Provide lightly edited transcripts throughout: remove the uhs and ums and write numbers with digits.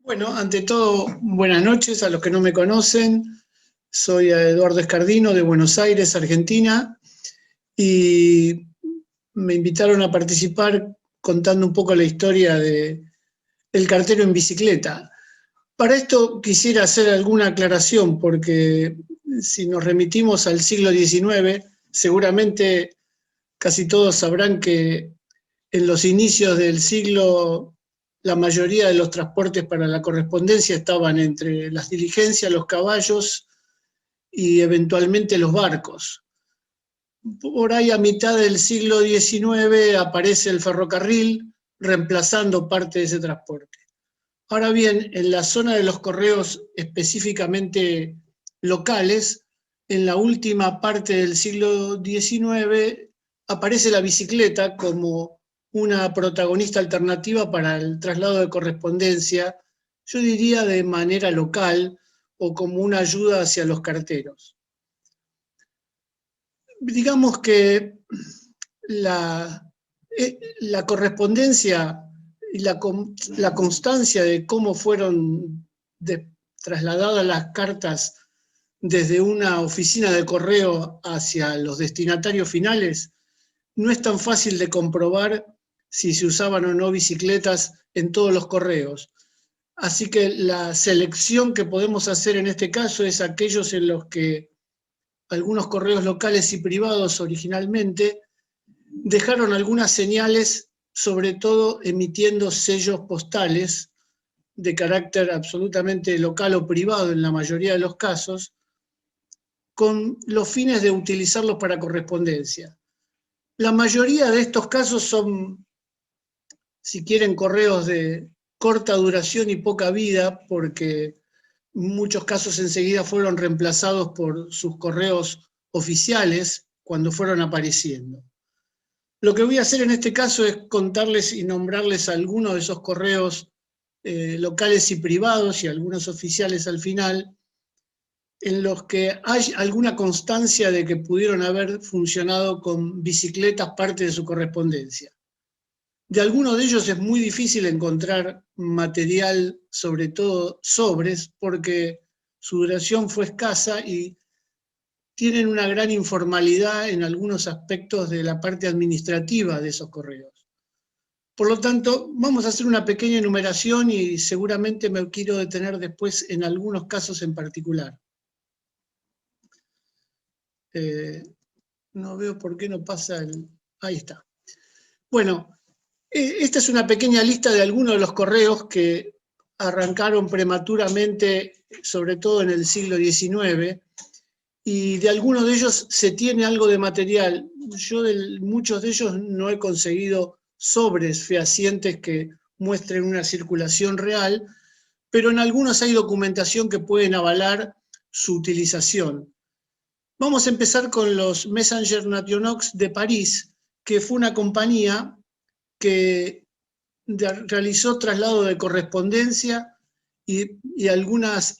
Bueno, ante todo, buenas noches a los que no me conocen. Soy Eduardo Escardino de Buenos Aires, Argentina, y me invitaron a participar contando un poco la historia de El cartero en bicicleta. Para esto quisiera hacer alguna aclaración, porque si nos remitimos al siglo XIX, seguramente casi todos sabrán que en los inicios del siglo la mayoría de los transportes para la correspondencia estaban entre las diligencias, los caballos y eventualmente los barcos. Por ahí a mitad del siglo XIX aparece el ferrocarril reemplazando parte de ese transporte. Ahora bien, en la zona de los correos específicamente locales, en la última parte del siglo XIX aparece la bicicleta como una protagonista alternativa para el traslado de correspondencia, yo diría de manera local o como una ayuda hacia los carteros. Digamos que la, la correspondencia y la constancia de cómo fueron trasladadas las cartas desde una oficina de correo hacia los destinatarios finales no es tan fácil de comprobar si se usaban o no bicicletas en todos los correos. Así que la selección que podemos hacer en este caso es aquellos en los que algunos correos locales y privados originalmente dejaron algunas señales, sobre todo emitiendo sellos postales de carácter absolutamente local o privado en la mayoría de los casos, con los fines de utilizarlos para correspondencia. La mayoría de estos casos son, si quieren, correos de corta duración y poca vida, porque muchos casos enseguida fueron reemplazados por sus correos oficiales cuando fueron apareciendo. Lo que voy a hacer en este caso es contarles y nombrarles algunos de esos correos locales y privados y algunos oficiales al final, en los que hay alguna constancia de que pudieron haber funcionado con bicicletas parte de su correspondencia. De algunos de ellos es muy difícil encontrar material, sobre todo sobres, porque su duración fue escasa y tienen una gran informalidad en algunos aspectos de la parte administrativa de esos correos. Por lo tanto, vamos a hacer una pequeña enumeración y seguramente me quiero detener después en algunos casos en particular. No veo por qué no pasa el... Ahí está. Bueno, esta es una pequeña lista de algunos de los correos que arrancaron prematuramente, sobre todo en el siglo XIX, y de algunos de ellos se tiene algo de material. Yo de muchos de ellos no he conseguido sobres fehacientes que muestren una circulación real, pero en algunos hay documentación que pueden avalar su utilización. Vamos a empezar con los Messenger Nationaux de París, que fue una compañía que realizó traslado de correspondencia y algunas,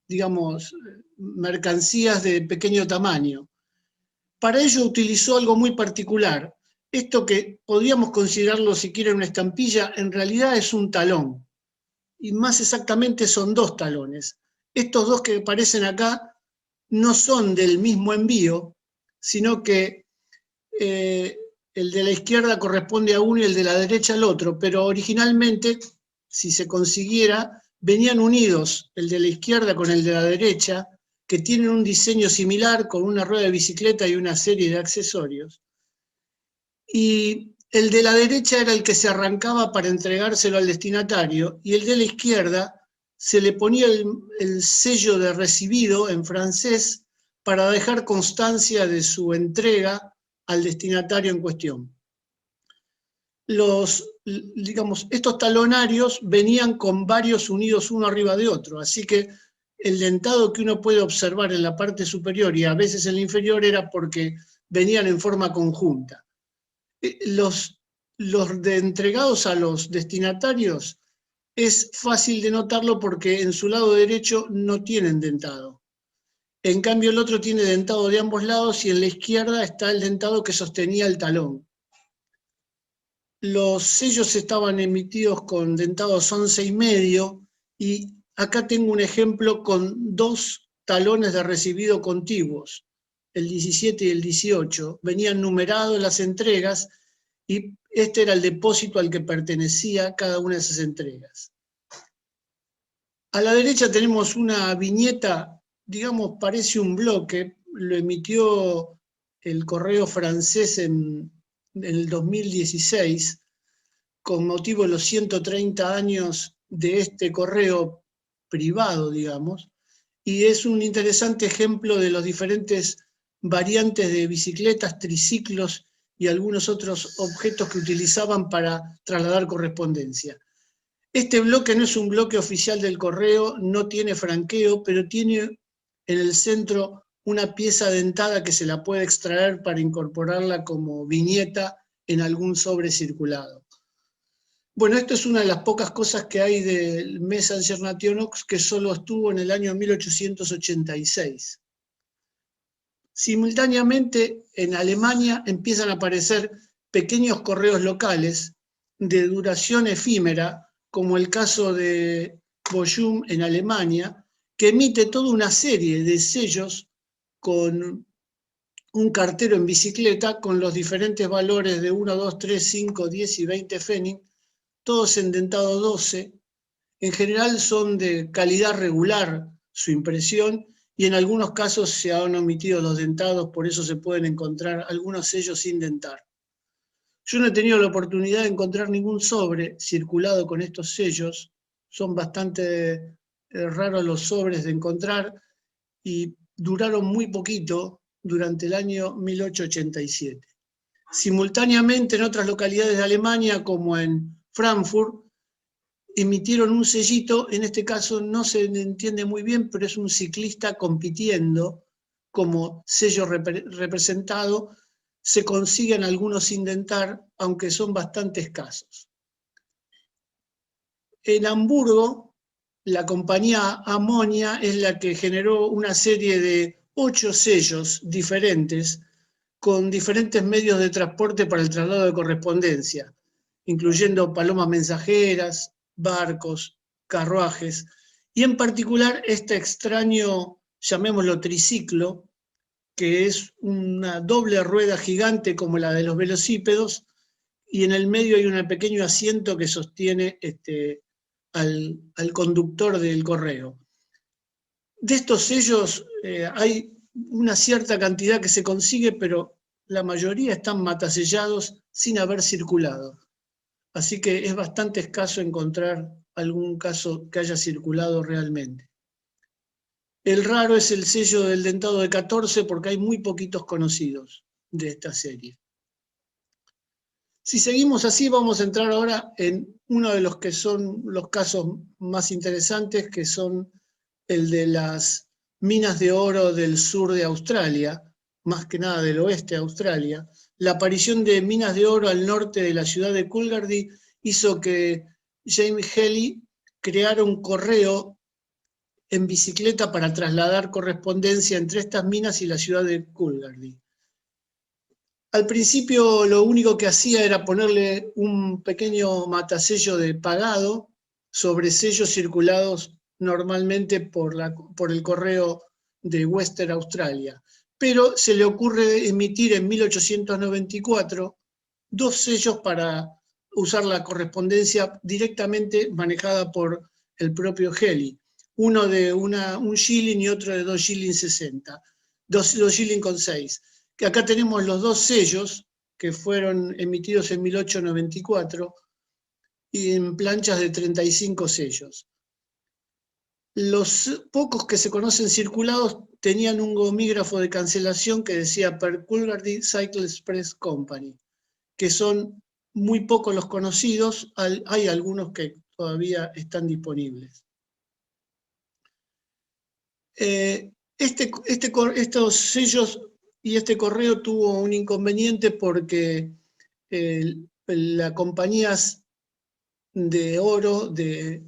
digamos, mercancías de pequeño tamaño. Para ello utilizó algo muy particular. Esto que podríamos considerarlo, si quieren, una estampilla, en realidad es un talón. Y más exactamente son dos talones. Estos dos que aparecen acá no son del mismo envío, sino que el de la izquierda corresponde a uno y el de la derecha al otro, pero originalmente, si se consiguiera, venían unidos el de la izquierda con el de la derecha, que tienen un diseño similar con una rueda de bicicleta y una serie de accesorios. Y el de la derecha era el que se arrancaba para entregárselo al destinatario, y el de la izquierda se le ponía el sello de recibido en francés para dejar constancia de su entrega al destinatario en cuestión. Estos talonarios venían con varios unidos uno arriba de otro, así que el dentado que uno puede observar en la parte superior y a veces en la inferior era porque venían en forma conjunta. Los entregados a los destinatarios es fácil de notarlo porque en su lado derecho no tienen dentado. En cambio el otro tiene dentado de ambos lados y en la izquierda está el dentado que sostenía el talón. Los sellos estaban emitidos con dentados 11,5 y acá tengo un ejemplo con 2 talones de recibido contiguos, el 17 y el 18. Venían numerados las entregas y este era el depósito al que pertenecía cada una de esas entregas. A la derecha tenemos una viñeta, digamos, parece un bloque, lo emitió el Correo francés en el 2016, con motivo de los 130 años de este correo privado, digamos, y es un interesante ejemplo de las diferentes variantes de bicicletas, triciclos y algunos otros objetos que utilizaban para trasladar correspondencia. Este bloque no es un bloque oficial del correo, no tiene franqueo, pero tiene en el centro una pieza dentada que se la puede extraer para incorporarla como viñeta en algún sobre circulado. Bueno, esto es una de las pocas cosas que hay del Messenger Nationox que solo estuvo en el año 1886. Simultáneamente, en Alemania empiezan a aparecer pequeños correos locales de duración efímera, como el caso de Bochum en Alemania, que emite toda una serie de sellos con un cartero en bicicleta con los diferentes valores de 1, 2, 3, 5, 10 y 20 pfennig, todos en dentado 12. En general son de calidad regular su impresión y en algunos casos se han omitido los dentados, por eso se pueden encontrar algunos sellos sin dentar. Yo no he tenido la oportunidad de encontrar ningún sobre circulado con estos sellos, son bastante raros los sobres de encontrar y duraron muy poquito durante el año 1887. Simultáneamente en otras localidades de Alemania, como en Frankfurt, emitieron un sellito, en este caso no se entiende muy bien, pero es un ciclista compitiendo como sello representado. Se consiguen algunos sin dentar, aunque son bastante escasos. En Hamburgo, la compañía Ammonia es la que generó una serie de 8 sellos diferentes con diferentes medios de transporte para el traslado de correspondencia, incluyendo palomas mensajeras, barcos, carruajes, y en particular este extraño, llamémoslo triciclo, que es una doble rueda gigante como la de los velocípedos, y en el medio hay un pequeño asiento que sostiene al conductor del correo. De estos sellos hay una cierta cantidad que se consigue, pero la mayoría están matasellados sin haber circulado. Así que es bastante escaso encontrar algún caso que haya circulado realmente. El raro es el sello del dentado de 14 porque hay muy poquitos conocidos de esta serie. Si seguimos así, vamos a entrar ahora en uno de los que son los casos más interesantes, que son el de las minas de oro del sur de Australia, más que nada del oeste de Australia. La aparición de minas de oro al norte de la ciudad de Coolgardie hizo que James Halley creara un correo en bicicleta para trasladar correspondencia entre estas minas y la ciudad de Coolgardie. Al principio lo único que hacía era ponerle un pequeño matasello de pagado sobre sellos circulados normalmente por el correo de Western Australia. Pero se le ocurre emitir en 1894 2 sellos para usar la correspondencia directamente manejada por el propio Halley. Uno de un shilling y otro de 2 shillings 60, 2 shillings con 6. Que acá tenemos los 2 sellos que fueron emitidos en 1894 y en planchas de 35 sellos. Los pocos que se conocen circulados tenían un gomígrafo de cancelación que decía per Coolgardie Cycle Express Company, que son muy pocos los conocidos, hay algunos que todavía están disponibles. Estos sellos y este correo tuvo un inconveniente porque las compañías de oro de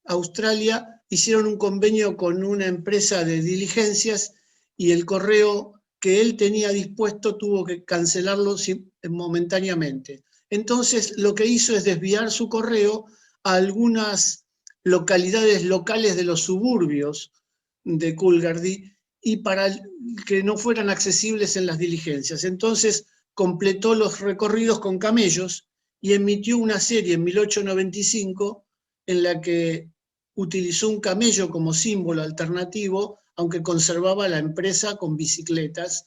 Australia hicieron un convenio con una empresa de diligencias y el correo que él tenía dispuesto tuvo que cancelarlo momentáneamente. Entonces lo que hizo es desviar su correo a algunas localidades locales de los suburbios de Coolgardie y para que no fueran accesibles en las diligencias. Entonces completó los recorridos con camellos y emitió una serie en 1895 en la que utilizó un camello como símbolo alternativo, aunque conservaba la empresa con bicicletas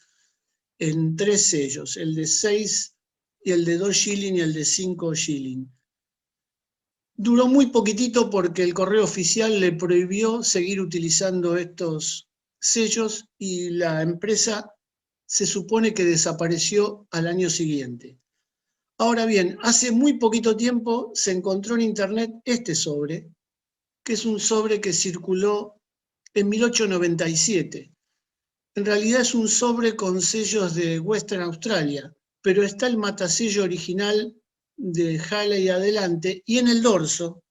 en 3 sellos, el de 6 y el de 2 shilling y el de 5 shilling. Duró muy poquitito porque el correo oficial le prohibió seguir utilizando estos sellos y la empresa se supone que desapareció al año siguiente. Ahora bien, hace muy poquito tiempo se encontró en internet este sobre, que es un sobre que circuló en 1897. En realidad es un sobre con sellos de Western Australia, pero está el matasello original de Halley adelante y en el dorso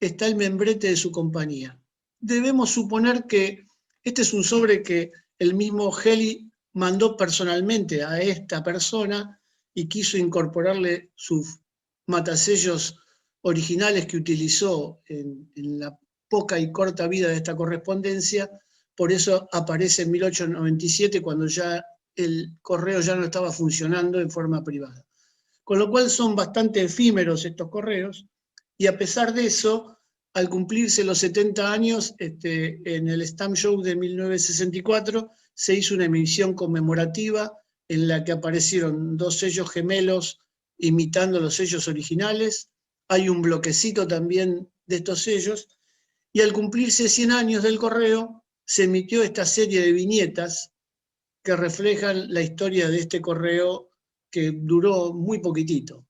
está el membrete de su compañía. Debemos suponer que este es un sobre que el mismo Halley mandó personalmente a esta persona y quiso incorporarle sus matasellos originales que utilizó en la poca y corta vida de esta correspondencia. Por eso aparece en 1897 cuando ya el correo ya no estaba funcionando en forma privada. Con lo cual son bastante efímeros estos correos y a pesar de eso, al cumplirse los 70 años, en el Stamp Show de 1964 se hizo una emisión conmemorativa en la que aparecieron 2 sellos gemelos imitando los sellos originales. Hay un bloquecito también de estos sellos y al cumplirse 100 años del correo se emitió esta serie de viñetas que reflejan la historia de este correo que duró muy poquitito.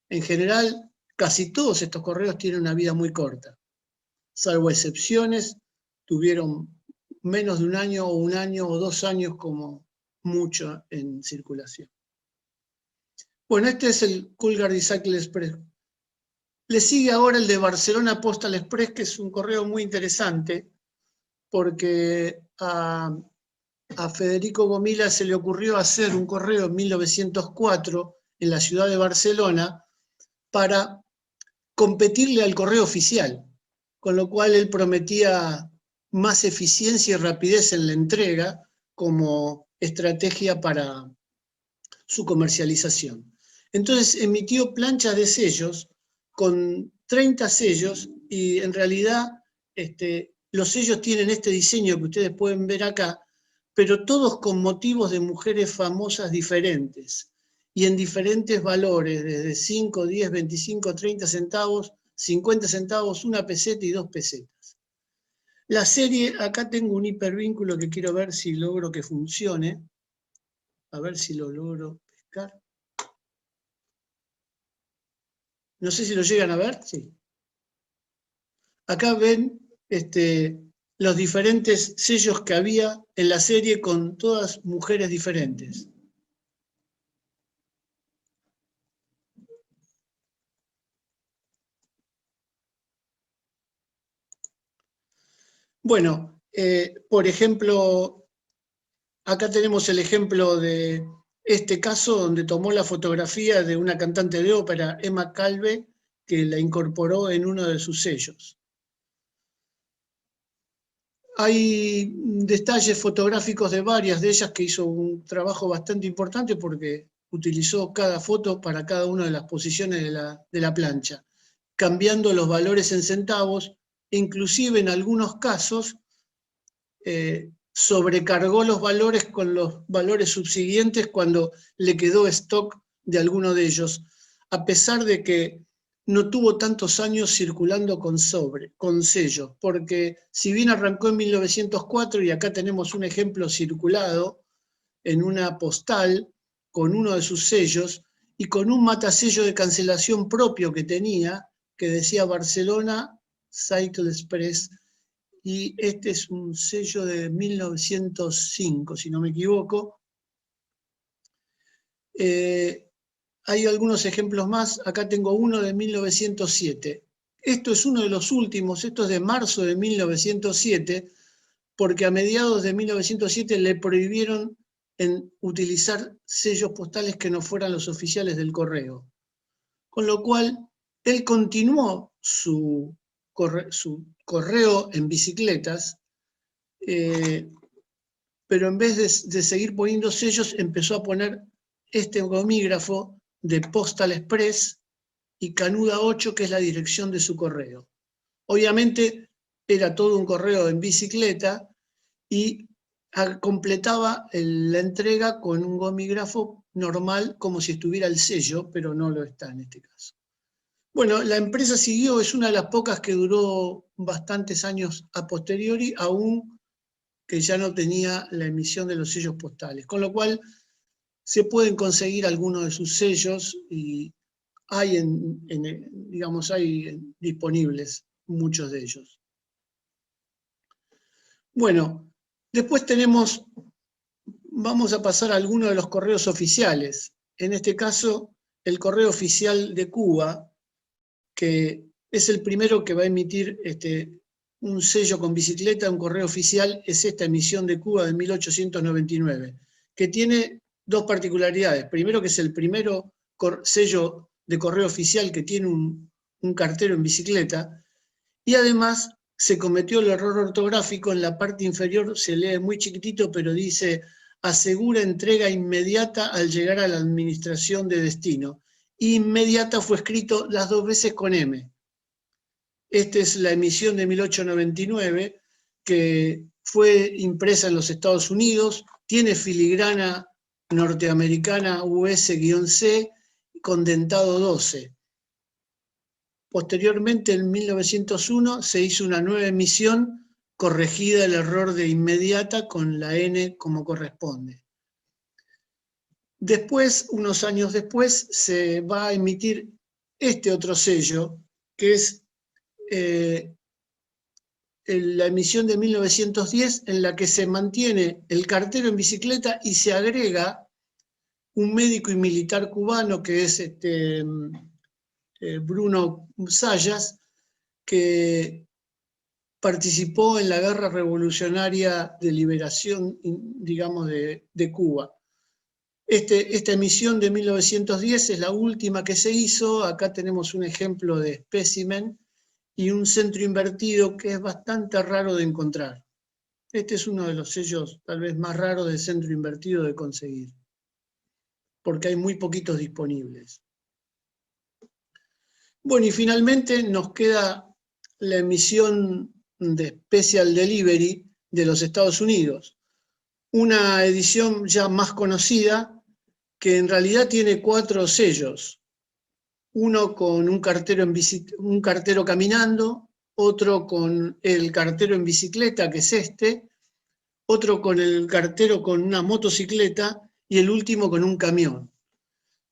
En general, casi todos estos correos tienen una vida muy corta, salvo excepciones, tuvieron menos de 1 año o 2 años como mucho en circulación. Bueno, este es el Coolgardie Cycle Express. Le sigue ahora el de Barcelona Postal Express, que es un correo muy interesante, porque a Federico Gomila se le ocurrió hacer un correo en 1904 en la ciudad de Barcelona para competirle al correo oficial, con lo cual él prometía más eficiencia y rapidez en la entrega como estrategia para su comercialización. Entonces emitió planchas de sellos con 30 sellos y en realidad los sellos tienen este diseño que ustedes pueden ver acá, pero todos con motivos de mujeres famosas diferentes y en diferentes valores, desde 5, 10, 25, 30 centavos, 50 centavos, 1 peseta y 2 pesetas. La serie, acá tengo un hipervínculo que quiero ver si logro que funcione. A ver si lo logro pescar. No sé si lo llegan a ver, sí. Acá ven los diferentes sellos que había en la serie con todas mujeres diferentes. Bueno, por ejemplo, acá tenemos el ejemplo de este caso donde tomó la fotografía de una cantante de ópera, Emma Calve, que la incorporó en uno de sus sellos. Hay detalles fotográficos de varias de ellas que hizo un trabajo bastante importante porque utilizó cada foto para cada una de las posiciones de la plancha, cambiando los valores en centavos, inclusive en algunos casos sobrecargó los valores con los valores subsiguientes cuando le quedó stock de alguno de ellos, a pesar de que no tuvo tantos años circulando con sellos, porque si bien arrancó en 1904 y acá tenemos un ejemplo circulado en una postal con uno de sus sellos y con un matasello de cancelación propio que tenía, que decía Barcelona Cycle Express, y este es un sello de 1905, si no me equivoco. Hay algunos ejemplos más, acá tengo uno de 1907. Esto es uno de los últimos, esto es de marzo de 1907, porque a mediados de 1907 le prohibieron utilizar sellos postales que no fueran los oficiales del correo. con lo cual él continuó su correo en bicicletas, pero en vez de seguir poniendo sellos, empezó a poner este gomígrafo de Postal Express y Canuda 8, que es la dirección de su correo. Obviamente era todo un correo en bicicleta y completaba la entrega con un gomígrafo normal, como si estuviera el sello, pero no lo está en este caso. Bueno, la empresa siguió, es una de las pocas que duró bastantes años a posteriori, aún que ya no tenía la emisión de los sellos postales, con lo cual se pueden conseguir algunos de sus sellos y hay, digamos, hay disponibles muchos de ellos. Bueno, después vamos a pasar a algunos de los correos oficiales. En este caso, el correo oficial de Cuba, que es el primero que va a emitir un sello con bicicleta, un correo oficial, es esta emisión de Cuba de 1899, que tiene dos particularidades. Primero, que es el primero sello de correo oficial que tiene un cartero en bicicleta, y además se cometió el error ortográfico, en la parte inferior se lee muy chiquitito, pero dice: asegura entrega inmediata al llegar a la administración de destino. Inmediata fue escrito las dos veces con M. Esta es la emisión de 1899, que fue impresa en los Estados Unidos, tiene filigrana norteamericana US-C con dentado 12. Posteriormente, en 1901, se hizo una nueva emisión, corregida el error de inmediata con la N como corresponde. Después, unos años después, se va a emitir este otro sello, que es la emisión de 1910, en la que se mantiene el cartero en bicicleta y se agrega un médico y militar cubano, que es Bruno Zayas, que participó en la guerra revolucionaria de liberación, digamos, de Cuba. Esta emisión de 1910 es la última que se hizo. Acá tenemos un ejemplo de espécimen y un centro invertido que es bastante raro de encontrar. Este es uno de los sellos tal vez más raros de centro invertido de conseguir, porque hay muy poquitos disponibles. Bueno, y finalmente nos queda la emisión de Special Delivery de los Estados Unidos, una edición ya más conocida, que en realidad tiene 4 sellos: uno con un cartero caminando, otro con el cartero en bicicleta, que es este, otro con el cartero con una motocicleta y el último con un camión.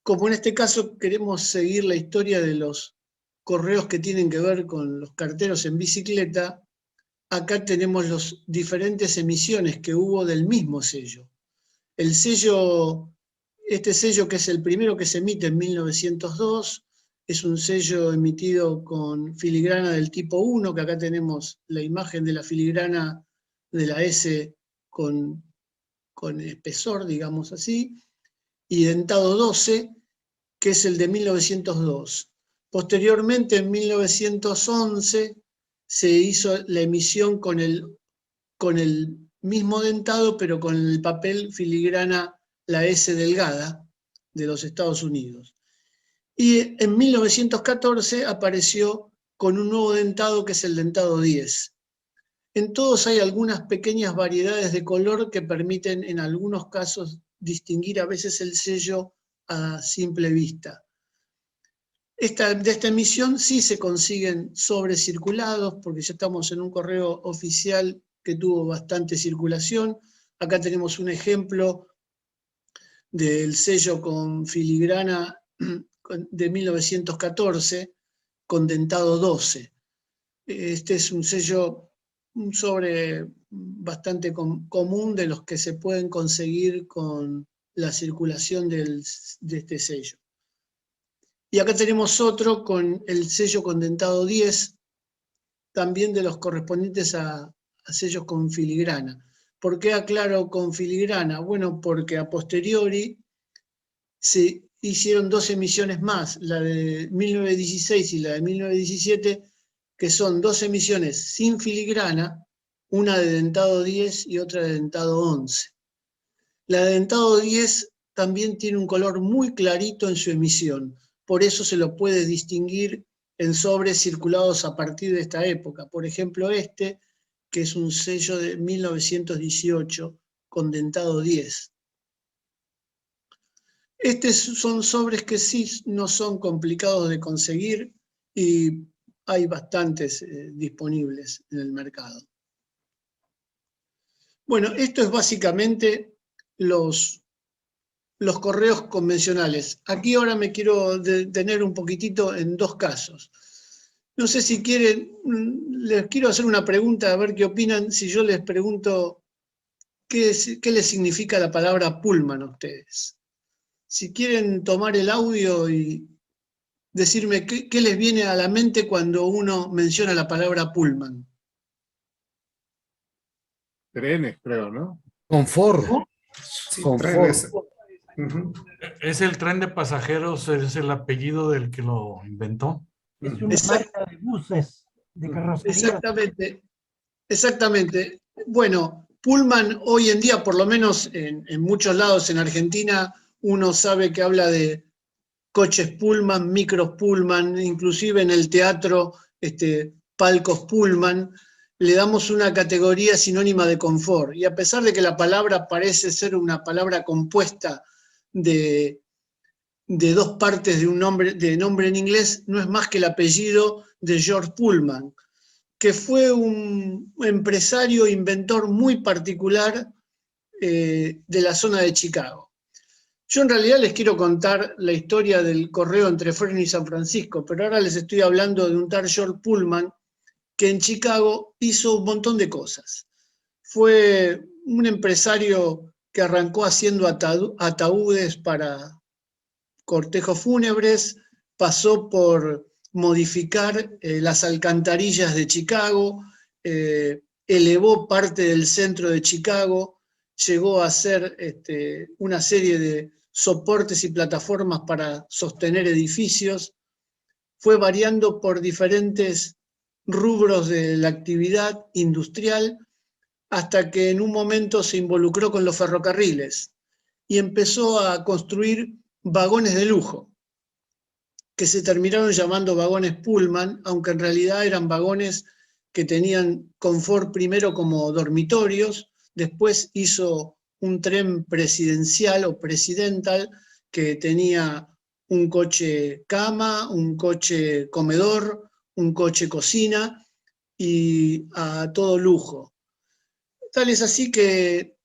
Como en este caso queremos seguir la historia de los correos que tienen que ver con los carteros en bicicleta, acá tenemos las diferentes emisiones que hubo del mismo sello. El sello, este sello, que es el primero que se emite en 1902, es un sello emitido con filigrana del tipo 1, que acá tenemos la imagen de la filigrana de la S con espesor, digamos así, y dentado 12, que es el de 1902. Posteriormente, en 1911, se hizo la emisión con el mismo dentado, pero con el papel filigrana, la S delgada, de los Estados Unidos. Y en 1914 apareció con un nuevo dentado, que es el dentado 10. En todos hay algunas pequeñas variedades de color que permiten en algunos casos distinguir a veces el sello a simple vista. De esta emisión sí se consiguen sobres circulados, porque ya estamos en un correo oficial que tuvo bastante circulación. Acá tenemos un ejemplo del sello con filigrana de 1914, con dentado 12. Este es un sobre bastante común, de los que se pueden conseguir con la circulación de este sello. Y acá tenemos otro con el sello con dentado 10, también de los correspondientes a sellos con filigrana. ¿Por qué aclaro con filigrana? Bueno, porque a posteriori se hicieron 2 emisiones más, la de 1916 y la de 1917, que son 2 emisiones sin filigrana, una de dentado 10 y otra de dentado 11. La de dentado 10 también tiene un color muy clarito en su emisión, por eso se lo puede distinguir en sobres circulados a partir de esta época. Por ejemplo, este, que es un sello de 1918 con dentado 10. Estos son sobres que sí no son complicados de conseguir y hay bastantes disponibles en el mercado. Bueno, esto es básicamente los correos convencionales. Aquí ahora me quiero detener un poquitito en 2 casos. No sé si quieren, les quiero hacer una pregunta, a ver qué opinan, si yo les pregunto qué les significa la palabra Pullman a ustedes. Si quieren tomar el audio y decirme qué les viene a la mente cuando uno menciona la palabra Pullman. Trenes, creo, ¿no? Confort. Sí, Confort. trenes. Ujú. ¿Es el tren de pasajeros, es el apellido del que lo inventó? Es una marca de buses, de carrocería. Exactamente, exactamente. Bueno, Pullman hoy en día, por lo menos en muchos lados en Argentina, uno sabe que habla de coches Pullman, micros Pullman, inclusive en el teatro, palcos Pullman, le damos una categoría sinónima de confort. Y a pesar de que la palabra parece ser una palabra compuesta de 2 partes de nombre en inglés, no es más que el apellido de George Pullman, que fue un empresario, inventor muy particular de la zona de Chicago. Yo en realidad les quiero contar la historia del correo entre Fresno y San Francisco, pero ahora les estoy hablando de un tal George Pullman que en Chicago hizo un montón de cosas. Fue un empresario que arrancó haciendo ataúdes para cortejos fúnebres, pasó por modificar las alcantarillas de Chicago, elevó parte del centro de Chicago, llegó a hacer una serie de soportes y plataformas para sostener edificios, fue variando por diferentes rubros de la actividad industrial hasta que en un momento se involucró con los ferrocarriles y empezó a construir vagones de lujo, que se terminaron llamando vagones Pullman, aunque en realidad eran vagones que tenían confort primero como dormitorios, después hizo un tren presidencial o presidental que tenía un coche cama, un coche comedor, un coche cocina y a todo lujo. Tal es así que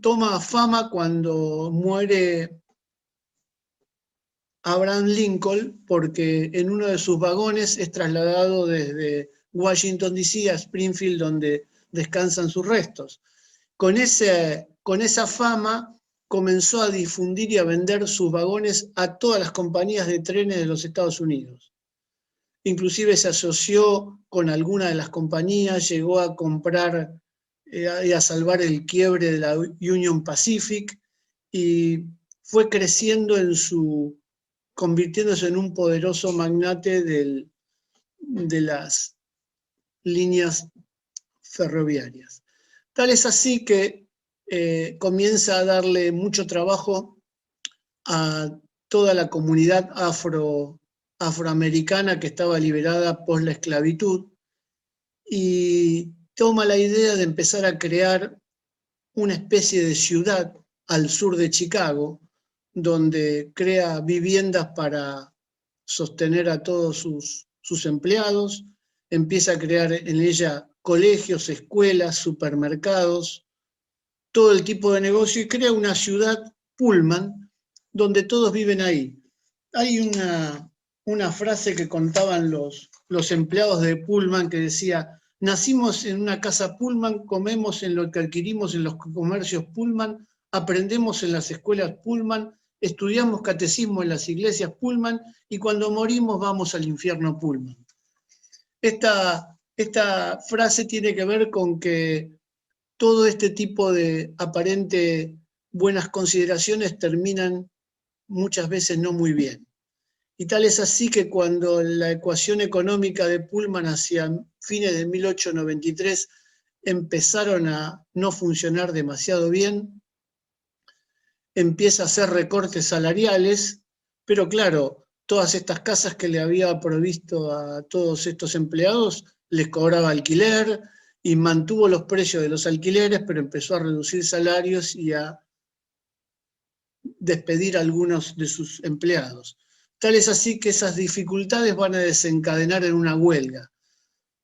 toma fama cuando muere Abraham Lincoln, porque en uno de sus vagones es trasladado desde Washington, D.C. a Springfield, donde descansan sus restos. Con esa fama comenzó a difundir y a vender sus vagones a todas las compañías de trenes de los Estados Unidos. Inclusive se asoció con alguna de las compañías, llegó a comprar y a salvar el quiebre de la Union Pacific y fue creciendo convirtiéndose en un poderoso magnate de las líneas ferroviarias. Tal es así que comienza a darle mucho trabajo a toda la comunidad afroamericana que estaba liberada por la esclavitud y toma la idea de empezar a crear una especie de ciudad al sur de Chicago, donde crea viviendas para sostener a todos sus empleados, empieza a crear en ella colegios, escuelas, supermercados, todo el tipo de negocio y crea una ciudad Pullman donde todos viven ahí. Hay una frase que contaban los empleados de Pullman que decía: nacimos en una casa Pullman, comemos en lo que adquirimos en los comercios Pullman, aprendemos en las escuelas Pullman, estudiamos catecismo en las iglesias Pullman y cuando morimos vamos al infierno Pullman. Esta frase tiene que ver con que todo este tipo de aparente buenas consideraciones terminan muchas veces no muy bien. Y tal es así que cuando la ecuación económica de Pullman hacia fines de 1893 empezaron a no funcionar demasiado bien, empieza a hacer recortes salariales, pero claro, todas estas casas que le había provisto a todos estos empleados les cobraba alquiler y mantuvo los precios de los alquileres, pero empezó a reducir salarios y a despedir a algunos de sus empleados. Tal es así que esas dificultades van a desencadenar en una huelga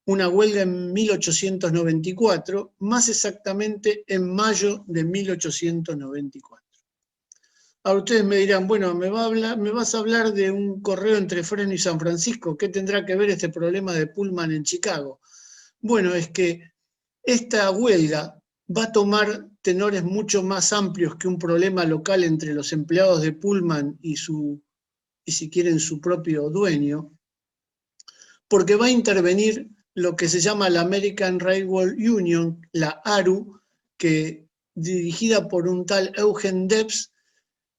en 1894, más exactamente en mayo de 1894. Ahora ustedes me dirán, bueno, me vas a hablar de un correo entre Fresno y San Francisco, ¿qué tendrá que ver este problema de Pullman en Chicago? Bueno, es que esta huelga va a tomar tenores mucho más amplios que un problema local entre los empleados de Pullman y si quieren su propio dueño, porque va a intervenir lo que se llama la American Railway Union, la ARU, que dirigida por un tal Eugen Debs,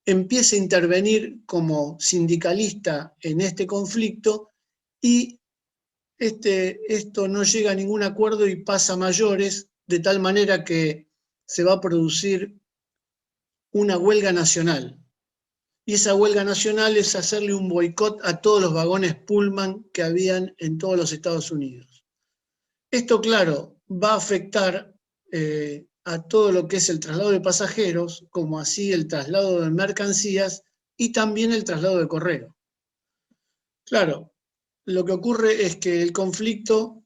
empieza a intervenir como sindicalista en este conflicto y esto no llega a ningún acuerdo y pasa a mayores, de tal manera que se va a producir una huelga nacional. Y esa huelga nacional es hacerle un boicot a todos los vagones Pullman que habían en todos los Estados Unidos. Esto, claro, va a afectar a todo lo que es el traslado de pasajeros, como así el traslado de mercancías y también el traslado de correo. Claro, lo que ocurre es que el conflicto,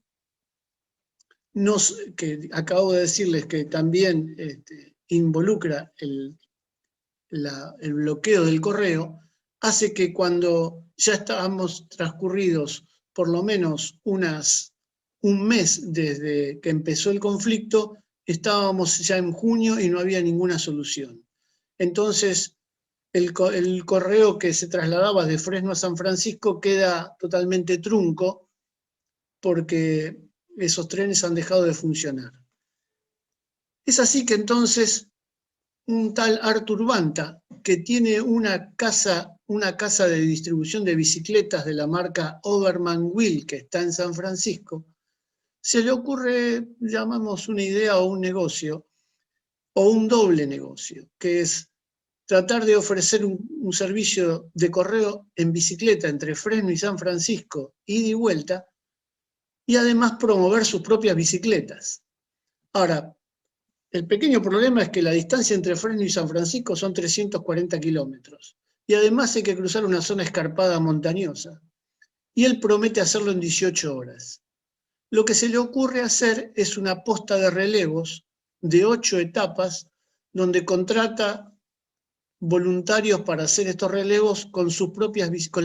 que acabo de decirles que también involucra el bloqueo del correo, hace que cuando ya estábamos transcurridos por lo menos un mes desde que empezó el conflicto, estábamos ya en junio y no había ninguna solución. Entonces, el correo que se trasladaba de Fresno a San Francisco queda totalmente trunco porque esos trenes han dejado de funcionar. Es así que entonces un tal Arthur Banta, que tiene una casa de distribución de bicicletas de la marca Overman Wheel, que está en San Francisco, se le ocurre, llamamos una idea o un negocio, o un doble negocio, que es tratar de ofrecer un servicio de correo en bicicleta entre Fresno y San Francisco, ida y vuelta, y además promover sus propias bicicletas. Ahora, el pequeño problema es que la distancia entre Fresno y San Francisco son 340 kilómetros, y además hay que cruzar una zona escarpada montañosa, y él promete hacerlo en 18 horas. Lo que se le ocurre hacer es una posta de relevos de 8 etapas, donde contrata voluntarios para hacer estos relevos con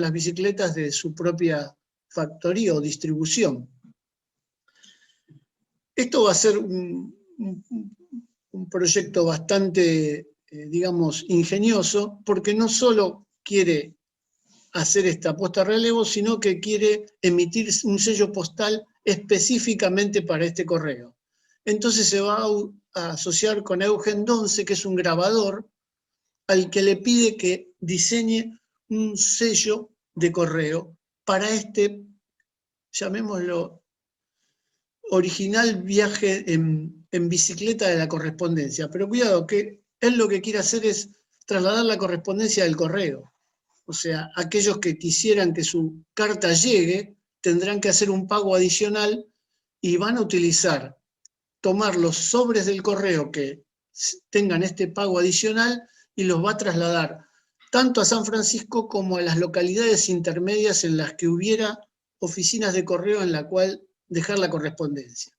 las bicicletas de su propia factoría o distribución. Esto va a ser un proyecto bastante, digamos, ingenioso, porque no solo quiere hacer esta puesta a relevo, sino que quiere emitir un sello postal específicamente para este correo. Entonces se va a asociar con Eugen Donce, que es un grabador, al que le pide que diseñe un sello de correo para este, llamémoslo, original viaje en bicicleta de la correspondencia. Pero cuidado, que él lo que quiere hacer es trasladar la correspondencia del correo. O sea, aquellos que quisieran que su carta llegue tendrán que hacer un pago adicional y van a tomar los sobres del correo que tengan este pago adicional y los va a trasladar tanto a San Francisco como a las localidades intermedias en las que hubiera oficinas de correo en la cual dejar la correspondencia.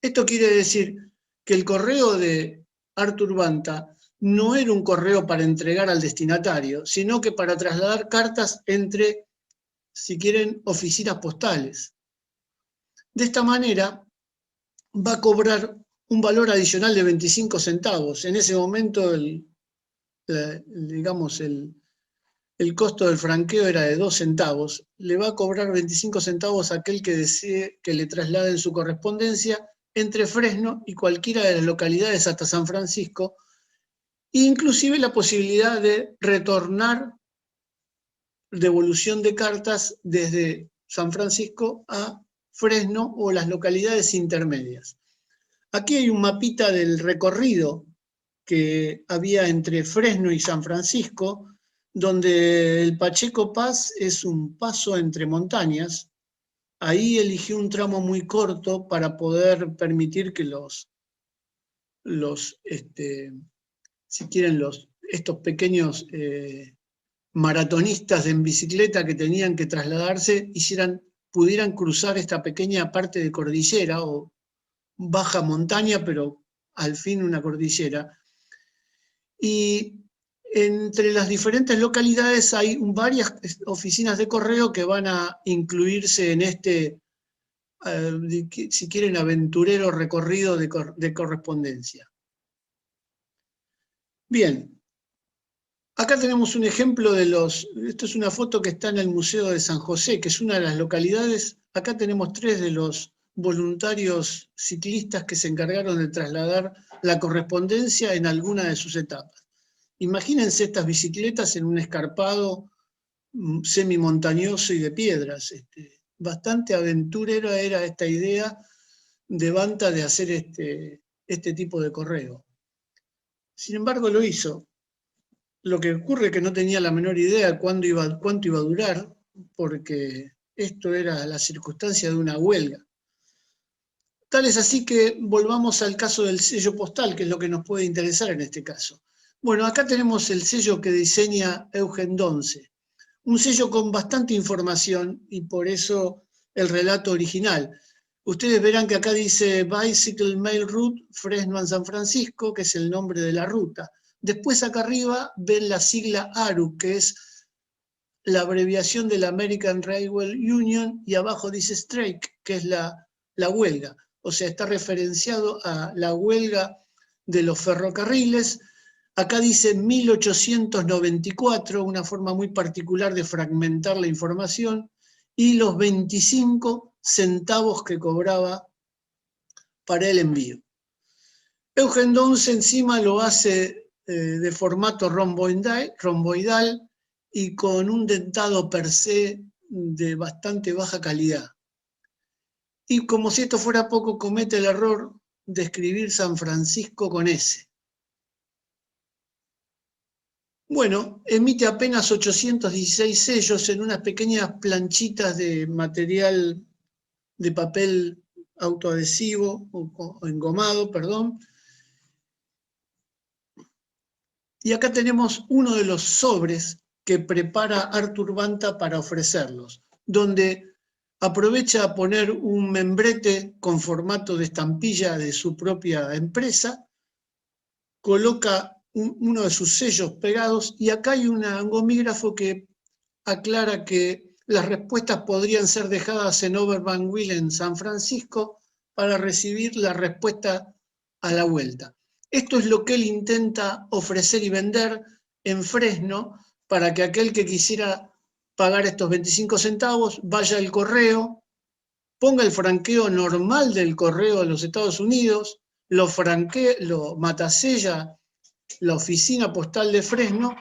Esto quiere decir que el correo de Arthur Banta no era un correo para entregar al destinatario, sino que para trasladar cartas entre, si quieren, oficinas postales. De esta manera va a cobrar un valor adicional de 25 centavos. En ese momento, digamos, el costo del franqueo era de 2 centavos. Le va a cobrar 25 centavos a aquel que desee que le trasladen su correspondencia entre Fresno y cualquiera de las localidades hasta San Francisco, inclusive la posibilidad de retornar devolución de cartas desde San Francisco a Fresno o las localidades intermedias. Aquí hay un mapita del recorrido que había entre Fresno y San Francisco, donde el Pacheco Pass es un paso entre montañas. Ahí eligió un tramo muy corto para poder permitir que si quieren, estos pequeños maratonistas en bicicleta que tenían que trasladarse pudieran cruzar esta pequeña parte de cordillera o baja montaña, pero al fin una cordillera. Y entre las diferentes localidades hay varias oficinas de correo que van a incluirse en este, si quieren, aventurero recorrido de correspondencia. Bien. Acá tenemos un ejemplo esto es una foto que está en el Museo de San José, que es una de las localidades. Acá tenemos 3 de los voluntarios ciclistas que se encargaron de trasladar la correspondencia en alguna de sus etapas. Imagínense estas bicicletas en un escarpado semimontañoso y de piedras. Bastante aventurera era esta idea de Banta de hacer este tipo de correo. Sin embargo, lo hizo. Lo que ocurre es que no tenía la menor idea de cuánto iba a durar, porque esto era la circunstancia de una huelga. Tal es así que volvamos al caso del sello postal, que es lo que nos puede interesar en este caso. Bueno, acá tenemos el sello que diseña Eugen Donce, un sello con bastante información y por eso el relato original. Ustedes verán que acá dice Bicycle Mail Route Fresno a San Francisco, que es el nombre de la ruta. Después acá arriba ven la sigla ARU, que es la abreviación de la American Railway Union, y abajo dice Strike, que es la huelga. O sea, está referenciado a la huelga de los ferrocarriles. Acá dice 1894, una forma muy particular de fragmentar la información, y los 25 centavos que cobraba para el envío. Eugen Donce encima lo hace de formato romboidal y con un dentado per se de bastante baja calidad. Y como si esto fuera poco, comete el error de escribir San Francisco con S. Bueno, emite apenas 816 sellos en unas pequeñas planchitas de material de papel autoadhesivo o engomado, perdón. Y acá tenemos uno de los sobres que prepara Artur Banta para ofrecerlos, donde aprovecha a poner un membrete con formato de estampilla de su propia empresa, coloca uno de sus sellos pegados y acá hay un gomígrafo que aclara que las respuestas podrían ser dejadas en Oberbanville en San Francisco para recibir la respuesta a la vuelta. Esto es lo que él intenta ofrecer y vender en Fresno para que aquel que quisiera pagar estos 25 centavos vaya al correo, ponga el franqueo normal del correo de los Estados Unidos, lo matasella la oficina postal de Fresno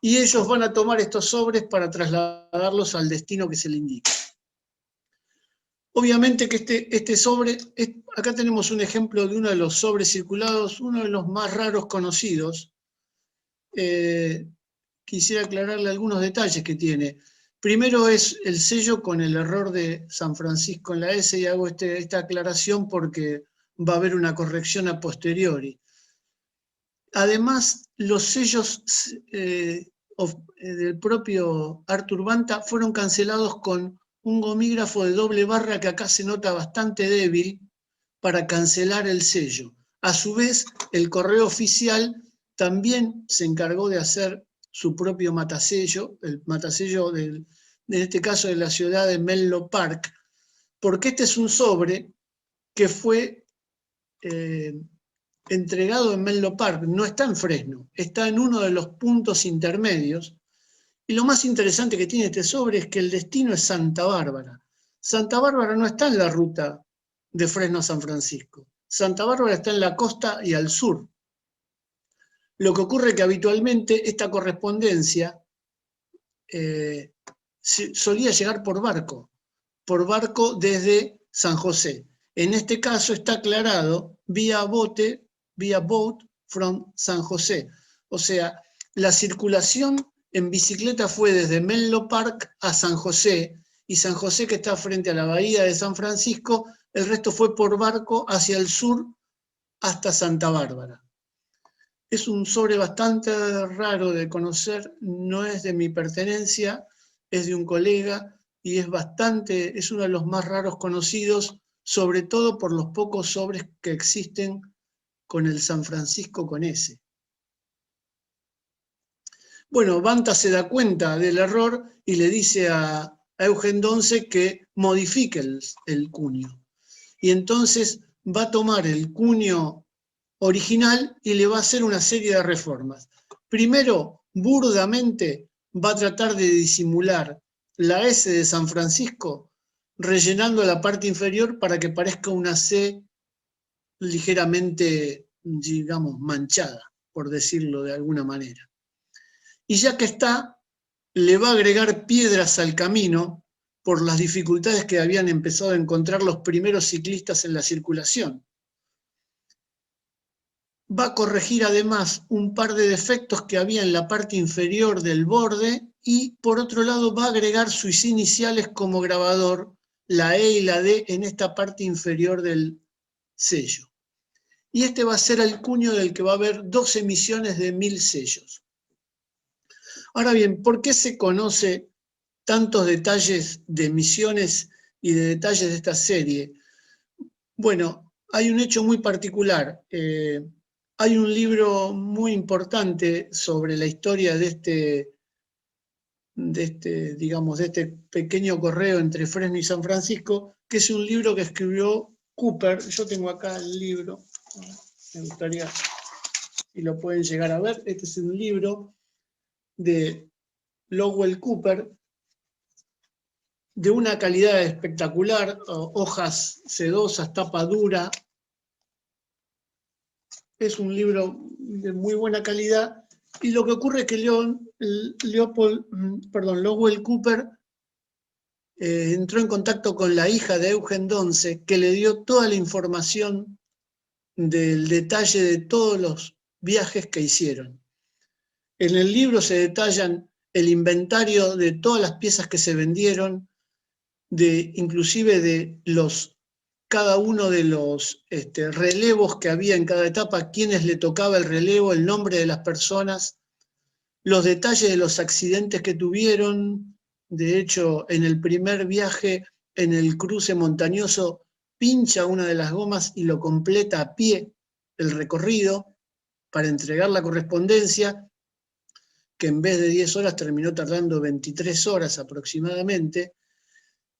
y ellos van a tomar estos sobres para trasladarlos al destino que se le indica. Obviamente que este sobre, acá tenemos un ejemplo de uno de los sobres circulados, uno de los más raros conocidos. Quisiera aclararle algunos detalles que tiene. Primero es el sello con el error de San Francisco en la S, y hago esta aclaración porque va a haber una corrección a posteriori. Además, los sellos del propio Artur Banta fueron cancelados con un gomígrafo de doble barra que acá se nota bastante débil para cancelar el sello. A su vez, el correo oficial también se encargó de hacer su propio matasello, el matasello en este caso de la ciudad de Menlo Park, porque este es un sobre que fue entregado en Menlo Park, no está en Fresno, está en uno de los puntos intermedios. Y lo más interesante que tiene este sobre es que el destino es Santa Bárbara. Santa Bárbara no está en la ruta de Fresno a San Francisco. Santa Bárbara está en la costa y al sur. Lo que ocurre es que habitualmente esta correspondencia solía llegar por barco desde San José. En este caso está aclarado vía boat from San José. O sea, la circulación en bicicleta fue desde Menlo Park a San José, y San José, que está frente a la bahía de San Francisco, el resto fue por barco hacia el sur hasta Santa Bárbara. Es un sobre bastante raro de conocer, no es de mi pertenencia, es de un colega, y es uno de los más raros conocidos, sobre todo por los pocos sobres que existen con el San Francisco con S. Bueno, Banta se da cuenta del error y le dice a Eugen D'Oncé que modifique el cuño. Y entonces va a tomar el cuño original y le va a hacer una serie de reformas. Primero, burdamente, va a tratar de disimular la S de San Francisco, rellenando la parte inferior para que parezca una C ligeramente, digamos, manchada, por decirlo de alguna manera. Y ya que está, le va a agregar piedras al camino por las dificultades que habían empezado a encontrar los primeros ciclistas en la circulación. Va a corregir además un par de defectos que había en la parte inferior del borde, y por otro lado va a agregar sus iniciales como grabador, la E y la D, en esta parte inferior del sello. Y este va a ser el cuño del que va a haber 2 emisiones de 1000 sellos. Ahora bien, ¿por qué se conoce tantos detalles de emisiones y de detalles de esta serie? Bueno, hay un hecho muy particular. Hay un libro muy importante sobre la historia de este pequeño correo entre Fresno y San Francisco, que es un libro que escribió Cooper. Yo tengo acá el libro, me gustaría si lo pueden llegar a ver. Este es un libro de Lowell Cooper, de una calidad espectacular, hojas sedosas, tapa dura. Es un libro de muy buena calidad, y lo que ocurre es que Lowell Cooper entró en contacto con la hija de Eugen D'Oncé, que le dio toda la información del detalle de todos los viajes que hicieron. En el libro se detallan el inventario de todas las piezas que se vendieron, inclusive de cada uno de los relevos que había en cada etapa, quiénes le tocaba el relevo, el nombre de las personas, los detalles de los accidentes que tuvieron. De hecho, en el primer viaje, en el cruce montañoso, pincha una de las gomas y lo completa a pie el recorrido para entregar la correspondencia, que en vez de 10 horas terminó tardando 23 horas aproximadamente,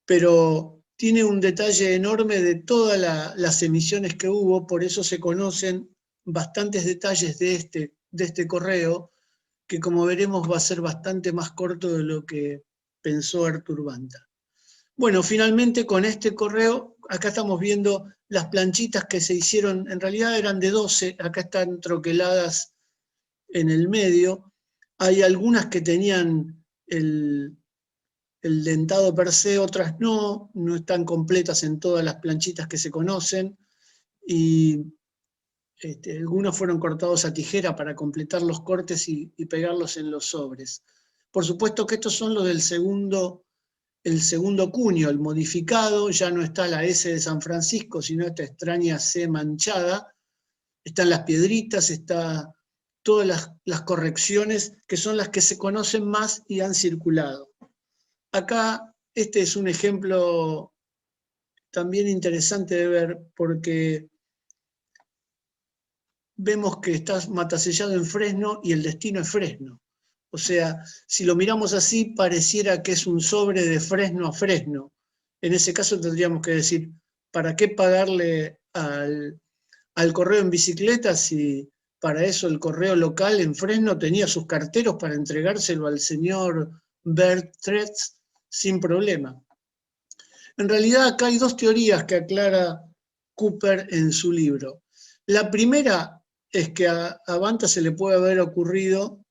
pero tiene un detalle enorme de todas las emisiones que hubo. Por eso se conocen bastantes detalles de este correo, que como veremos va a ser bastante más corto de lo que pensó Arthur Banta. Bueno, finalmente con este correo, acá estamos viendo las planchitas que se hicieron, en realidad eran de 12, acá están troqueladas en el medio. Hay algunas que tenían el dentado per se, otras no están completas en todas las planchitas que se conocen, y algunos fueron cortados a tijera para completar los cortes y pegarlos en los sobres. Por supuesto que estos son los del el segundo cuño, el modificado. Ya no está la S de San Francisco, sino esta extraña C manchada. Están las piedritas, está todas las correcciones, que son las que se conocen más y han circulado. Acá este es un ejemplo también interesante de ver, porque vemos que está matasellado en Fresno y el destino es Fresno. O sea, si lo miramos así, pareciera que es un sobre de Fresno a Fresno. En ese caso tendríamos que decir, ¿para qué pagarle al correo en bicicleta si para eso el correo local en Fresno tenía sus carteros para entregárselo al señor Bertretz sin problema? En realidad acá hay 2 teorías que aclara Cooper en su libro. La primera es que a Banta se le puede haber ocurrido,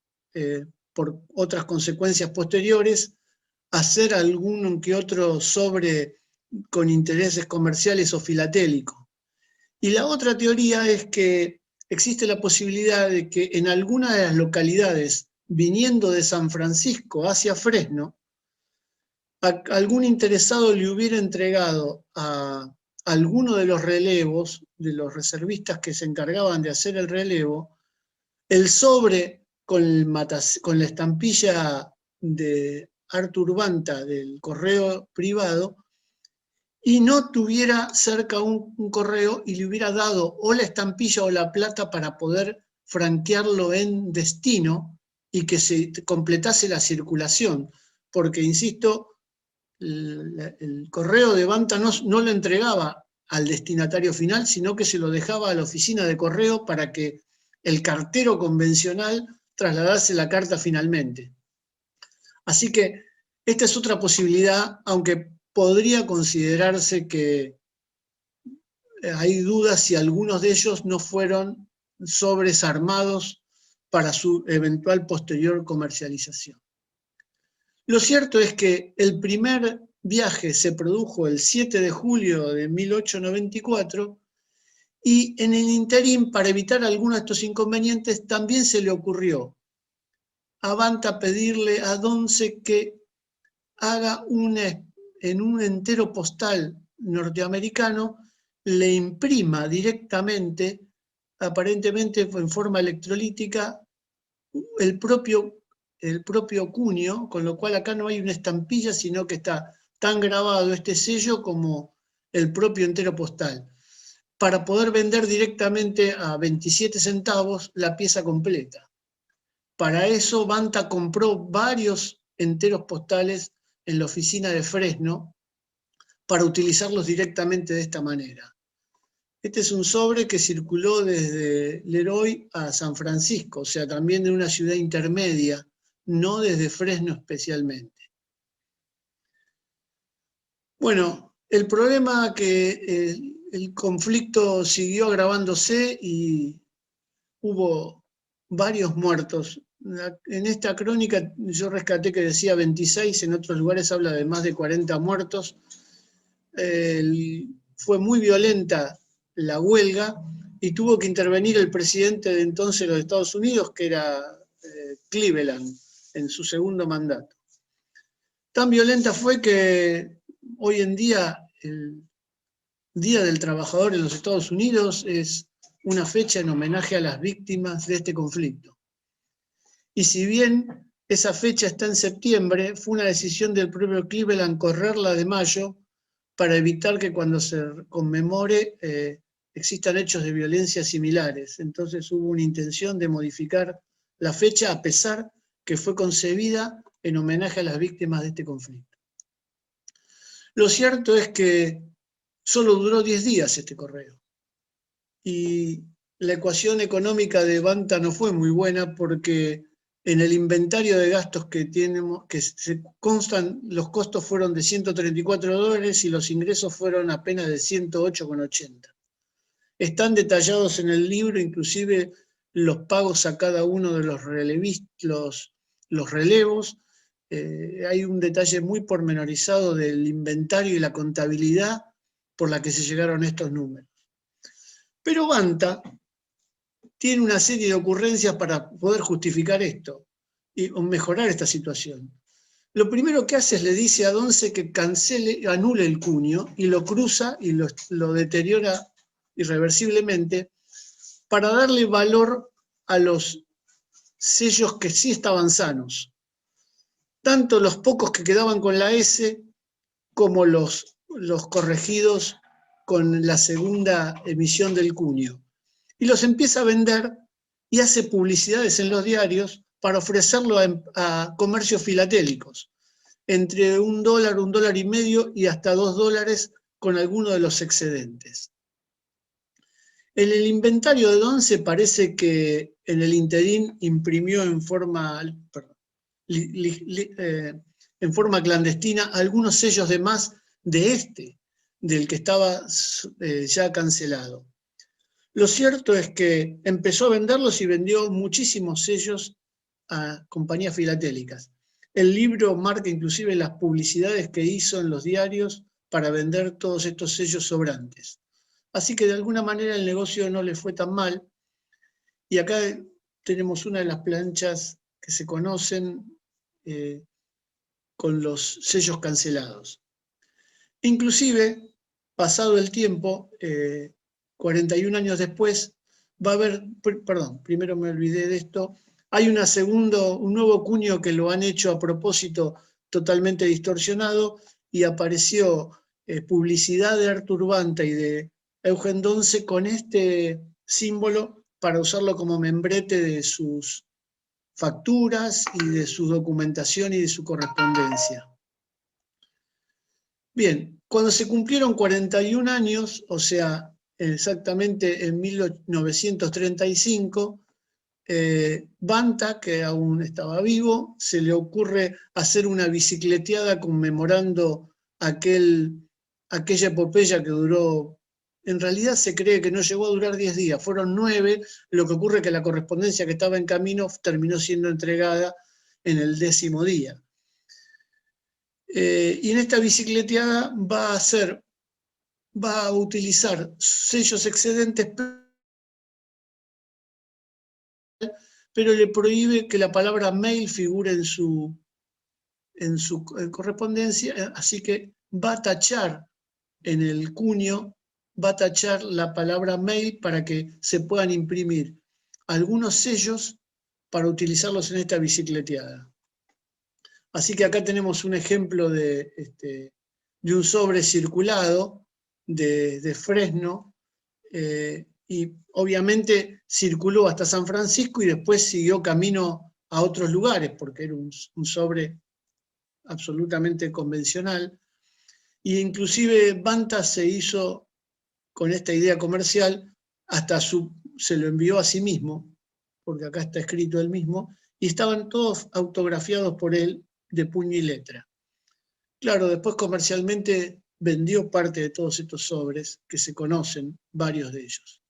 por otras consecuencias posteriores, hacer algún que otro sobre con intereses comerciales o filatélicos. Y la otra teoría es que existe la posibilidad de que en alguna de las localidades, viniendo de San Francisco hacia Fresno, algún interesado le hubiera entregado a alguno de los relevos, de los reservistas que se encargaban de hacer el relevo, el sobre con la estampilla de Artur Banta del correo privado, y no tuviera cerca un correo y le hubiera dado o la estampilla o la plata para poder franquearlo en destino y que se completase la circulación. Porque, insisto, el correo de Banta no lo entregaba al destinatario final, sino que se lo dejaba a la oficina de correo para que el cartero convencional trasladase la carta finalmente. Así que esta es otra posibilidad, aunque podría considerarse que hay dudas si algunos de ellos no fueron sobres armados para su eventual posterior comercialización. Lo cierto es que el primer viaje se produjo el 7 de julio de 1894 y en el interín, para evitar algunos de estos inconvenientes, también se le ocurrió a Banta pedirle a Donce que haga en un entero postal norteamericano, le imprima directamente, aparentemente en forma electrolítica, el propio cuño, con lo cual acá no hay una estampilla, sino que está tan grabado este sello como el propio entero postal, para poder vender directamente a 27 centavos la pieza completa. Para eso Banta compró varios enteros postales en la oficina de Fresno para utilizarlos directamente de esta manera. Este es un sobre que circuló desde Leroy a San Francisco, o sea, también de una ciudad intermedia, no desde Fresno especialmente. Bueno, el problema que el conflicto siguió agravándose y hubo varios muertos. En esta crónica yo rescaté que decía 26, en otros lugares habla de más de 40 muertos. Fue muy violenta la huelga y tuvo que intervenir el presidente de entonces de los Estados Unidos, que era Cleveland, en su segundo mandato. Tan violenta fue que hoy en día el Día del Trabajador en los Estados Unidos es una fecha en homenaje a las víctimas de este conflicto. Y si bien esa fecha está en septiembre, fue una decisión del propio Cleveland correrla de mayo para evitar que cuando se conmemore existan hechos de violencia similares. Entonces hubo una intención de modificar la fecha, a pesar que fue concebida en homenaje a las víctimas de este conflicto. Lo cierto es que solo duró 10 días este correo. Y la ecuación económica de Banta no fue muy buena, porque en el inventario de gastos que tenemos, que se constan, los costos fueron de $134 y los ingresos fueron apenas de 108,80. Están detallados en el libro, inclusive los pagos a cada uno de los relevos. Hay un detalle muy pormenorizado del inventario y la contabilidad por la que se llegaron a estos números. Pero Banta tiene una serie de ocurrencias para poder justificar esto o mejorar esta situación. Lo primero que hace es le dice a Donce que anule el cuño y lo cruza y lo deteriora irreversiblemente para darle valor a los sellos que sí estaban sanos. Tanto los pocos que quedaban con la S como los corregidos con la segunda emisión del cuño. Y los empieza a vender y hace publicidades en los diarios para ofrecerlo a comercios filatélicos, entre $1, $1.50 y hasta $2 con alguno de los excedentes. En el inventario de Donce parece que en el interín imprimió en forma clandestina algunos sellos de más del que estaba ya cancelado. Lo cierto es que empezó a venderlos y vendió muchísimos sellos a compañías filatélicas. El libro marca inclusive las publicidades que hizo en los diarios para vender todos estos sellos sobrantes. Así que de alguna manera el negocio no le fue tan mal. Y acá tenemos una de las planchas que se conocen con los sellos cancelados. Inclusive, pasado el tiempo, 41 años después, va a haber, perdón, primero me olvidé de esto, hay un nuevo cuño que lo han hecho a propósito totalmente distorsionado y apareció publicidad de Arthur Banta y de Eugen Donce con este símbolo para usarlo como membrete de sus facturas y de su documentación y de su correspondencia. Bien, cuando se cumplieron 41 años, o sea, exactamente en 1935, Banta, que aún estaba vivo, se le ocurre hacer una bicicleteada conmemorando aquella epopeya que duró, en realidad se cree que no llegó a durar 10 días, fueron 9, lo que ocurre es que la correspondencia que estaba en camino terminó siendo entregada en el 10º día. Y en esta bicicleteada va a utilizar sellos excedentes, pero le prohíbe que la palabra mail figure en su correspondencia, así que va a tachar en el cuño, va a tachar la palabra mail para que se puedan imprimir algunos sellos para utilizarlos en esta bicicleteada. Así que acá tenemos un ejemplo de un sobre circulado de Fresno, y obviamente circuló hasta San Francisco y después siguió camino a otros lugares, porque era un sobre absolutamente convencional. Y inclusive Banta se hizo con esta idea comercial, hasta se lo envió a sí mismo, porque acá está escrito él mismo, y estaban todos autografiados por él de puño y letra. Claro, después comercialmente vendió parte de todos estos sobres, que se conocen, varios de ellos.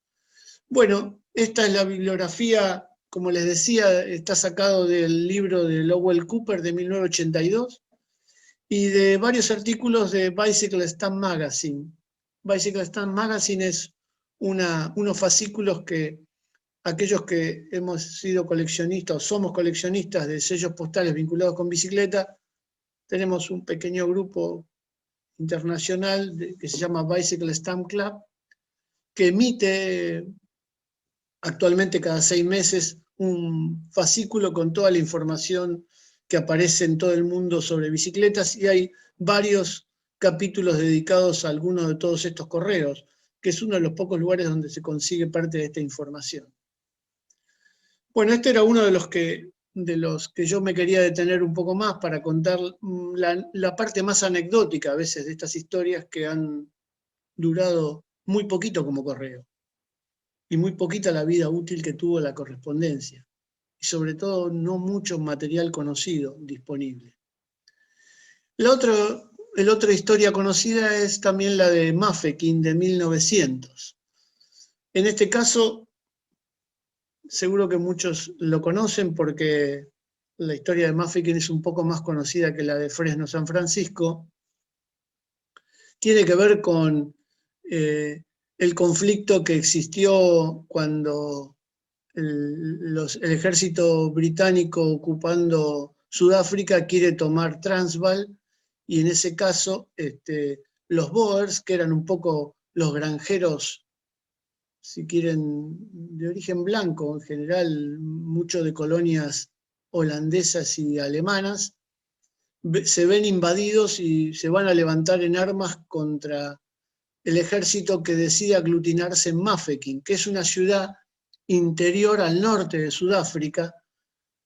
Bueno, esta es la bibliografía, como les decía, está sacado del libro de Lowell Cooper de 1982 y de varios artículos de Bicycle Stamp Magazine. Bicycle Stamp Magazine es unos fascículos que aquellos que hemos sido coleccionistas o somos coleccionistas de sellos postales vinculados con bicicleta, tenemos un pequeño grupo internacional que se llama Bicycle Stamp Club, que emite actualmente cada 6 meses un fascículo con toda la información que aparece en todo el mundo sobre bicicletas, y hay varios capítulos dedicados a algunos de todos estos correos, que es uno de los pocos lugares donde se consigue parte de esta información. Bueno, este era uno de los que yo me quería detener un poco más para contar la parte más anecdótica a veces de estas historias que han durado muy poquito como correo y muy poquita la vida útil que tuvo la correspondencia, y sobre todo no mucho material conocido disponible. La otra historia conocida es también la de Mafeking de 1900. En este caso, seguro que muchos lo conocen porque la historia de Mafeking es un poco más conocida que la de Fresno San Francisco. Tiene que ver con el conflicto que existió cuando el ejército británico ocupando Sudáfrica quiere tomar Transvaal, y en ese caso los Boers, que eran un poco los granjeros, si quieren, de origen blanco, en general mucho de colonias holandesas y alemanas, se ven invadidos y se van a levantar en armas contra el ejército que decide aglutinarse en Mafeking, que es una ciudad interior al norte de Sudáfrica,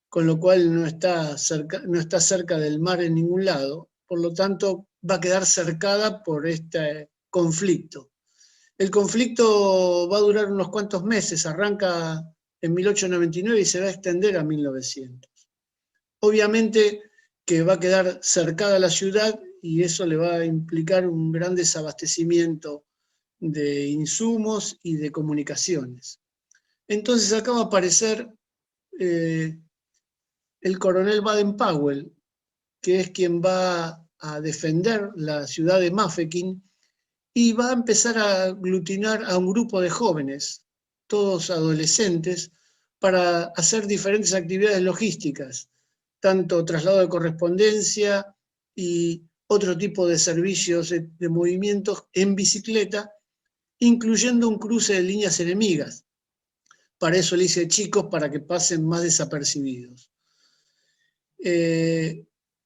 con lo cual no está cerca del mar en ningún lado, por lo tanto va a quedar cercada por este conflicto. El conflicto va a durar unos cuantos meses, arranca en 1899 y se va a extender a 1900. Obviamente que va a quedar cercada la ciudad y eso le va a implicar un gran desabastecimiento de insumos y de comunicaciones. Entonces acá va a aparecer el coronel Baden-Powell, que es quien va a defender la ciudad de Mafeking, y va a empezar a aglutinar a un grupo de jóvenes, todos adolescentes, para hacer diferentes actividades logísticas, tanto traslado de correspondencia y otro tipo de servicios de movimientos en bicicleta, incluyendo un cruce de líneas enemigas. Para eso le hice chicos, para que pasen más desapercibidos.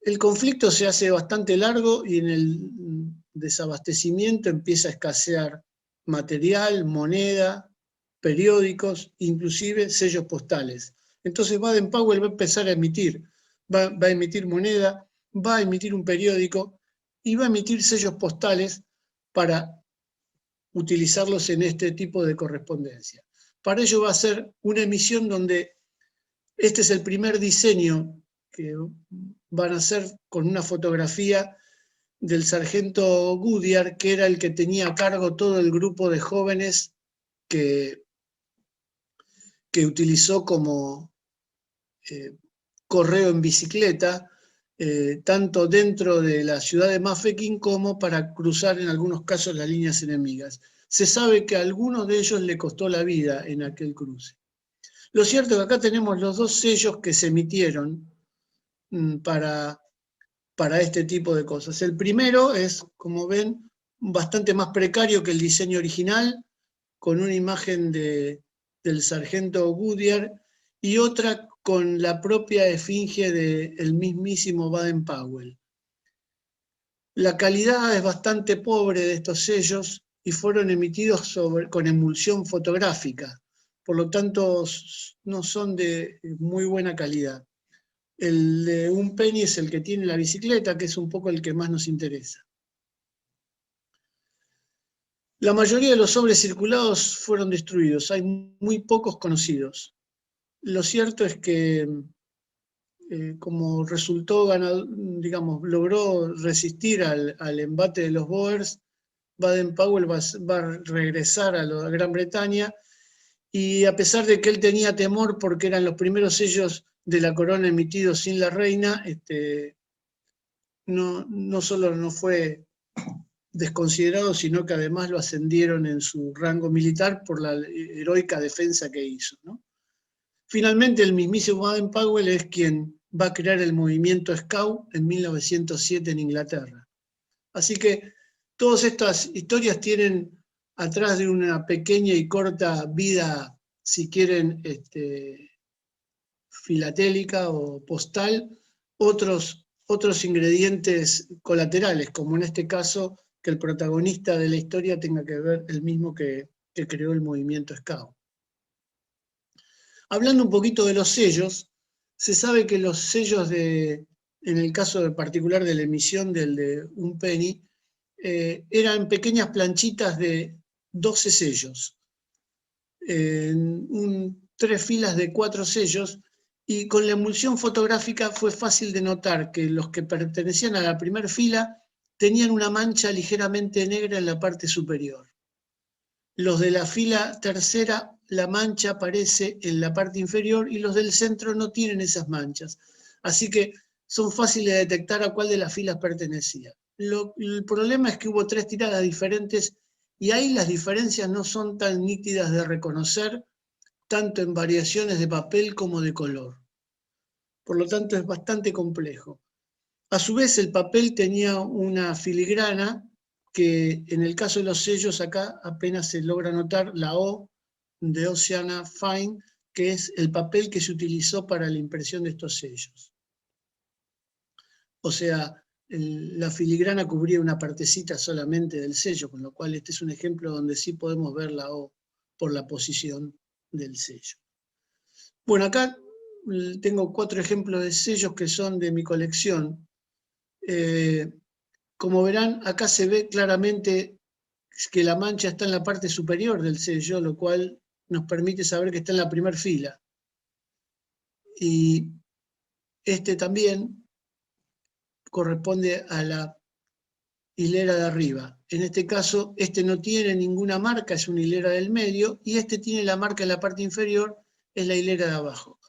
El conflicto se hace bastante largo y en el desabastecimiento empieza a escasear material, moneda, periódicos, inclusive sellos postales. Entonces Baden-Powell va a empezar a emitir, va a emitir moneda, va a emitir un periódico y va a emitir sellos postales para utilizarlos en este tipo de correspondencia. Para ello va a ser una emisión donde este es el primer diseño que van a hacer con una fotografía del sargento Goodyear, que era el que tenía a cargo todo el grupo de jóvenes que utilizó como correo en bicicleta, tanto dentro de la ciudad de Mafeking como para cruzar en algunos casos las líneas enemigas. Se sabe que a algunos de ellos le costó la vida en aquel cruce. Lo cierto es que acá tenemos los dos sellos que se emitieron para este tipo de cosas. El primero es, como ven, bastante más precario que el diseño original, con una imagen del sargento Goodyear y otra con la propia esfinge del mismísimo Baden-Powell. La calidad es bastante pobre de estos sellos y fueron emitidos con emulsión fotográfica, por lo tanto no son de muy buena calidad. El de un penny es el que tiene la bicicleta, que es un poco el que más nos interesa. La mayoría de los sobres circulados fueron destruidos, hay muy pocos conocidos. Lo cierto es que como resultó ganador, digamos, logró resistir al embate de los Boers, Baden-Powell va a regresar a Gran Bretaña, y a pesar de que él tenía temor porque eran los primeros sellos de la corona emitidos sin la reina, no solo no fue desconsiderado, sino que además lo ascendieron en su rango militar por la heroica defensa que hizo, ¿no? Finalmente, el mismísimo Baden-Powell es quien va a crear el movimiento Scout en 1907 en Inglaterra. Así que todas estas historias tienen atrás de una pequeña y corta vida, si quieren, filatélica o postal, otros ingredientes colaterales, como en este caso que el protagonista de la historia tenga que ver el mismo que creó el movimiento Scout. Hablando un poquito de los sellos, se sabe que los sellos en el caso particular de la emisión del de un penny, eran pequeñas planchitas de 12 sellos, 3 filas de 4 sellos, y con la emulsión fotográfica fue fácil de notar que los que pertenecían a la primera fila tenían una mancha ligeramente negra en la parte superior. Los de la fila tercera, la mancha aparece en la parte inferior y los del centro no tienen esas manchas. Así que son fáciles de detectar a cuál de las filas pertenecía. El problema es que hubo 3 tiradas diferentes y ahí las diferencias no son tan nítidas de reconocer, tanto en variaciones de papel como de color. Por lo tanto, es bastante complejo. A su vez, el papel tenía una filigrana que en el caso de los sellos acá apenas se logra notar la O de Oceana Fine, que es el papel que se utilizó para la impresión de estos sellos. O sea, la filigrana cubría una partecita solamente del sello, con lo cual este es un ejemplo donde sí podemos ver la O por la posición del sello. Bueno, acá tengo 4 ejemplos de sellos que son de mi colección. Como verán, acá se ve claramente que la mancha está en la parte superior del sello, lo cual nos permite saber que está en la primera fila. Y este también corresponde a la hilera de arriba. En este caso, este no tiene ninguna marca, es una hilera del medio, y este tiene la marca en la parte inferior, es la hilera de abajo.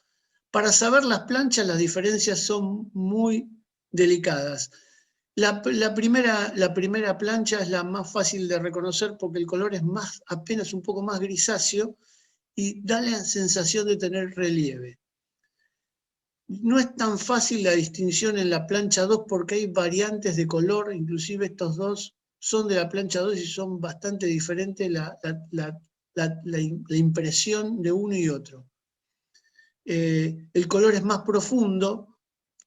Para saber las planchas, las diferencias son muy delicadas. La primera plancha es la más fácil de reconocer porque el color es apenas un poco más grisáceo y da la sensación de tener relieve. No es tan fácil la distinción en la plancha 2 porque hay variantes de color, inclusive estos dos son de la plancha 2 y son bastante diferentes la impresión de uno y otro. El color es más profundo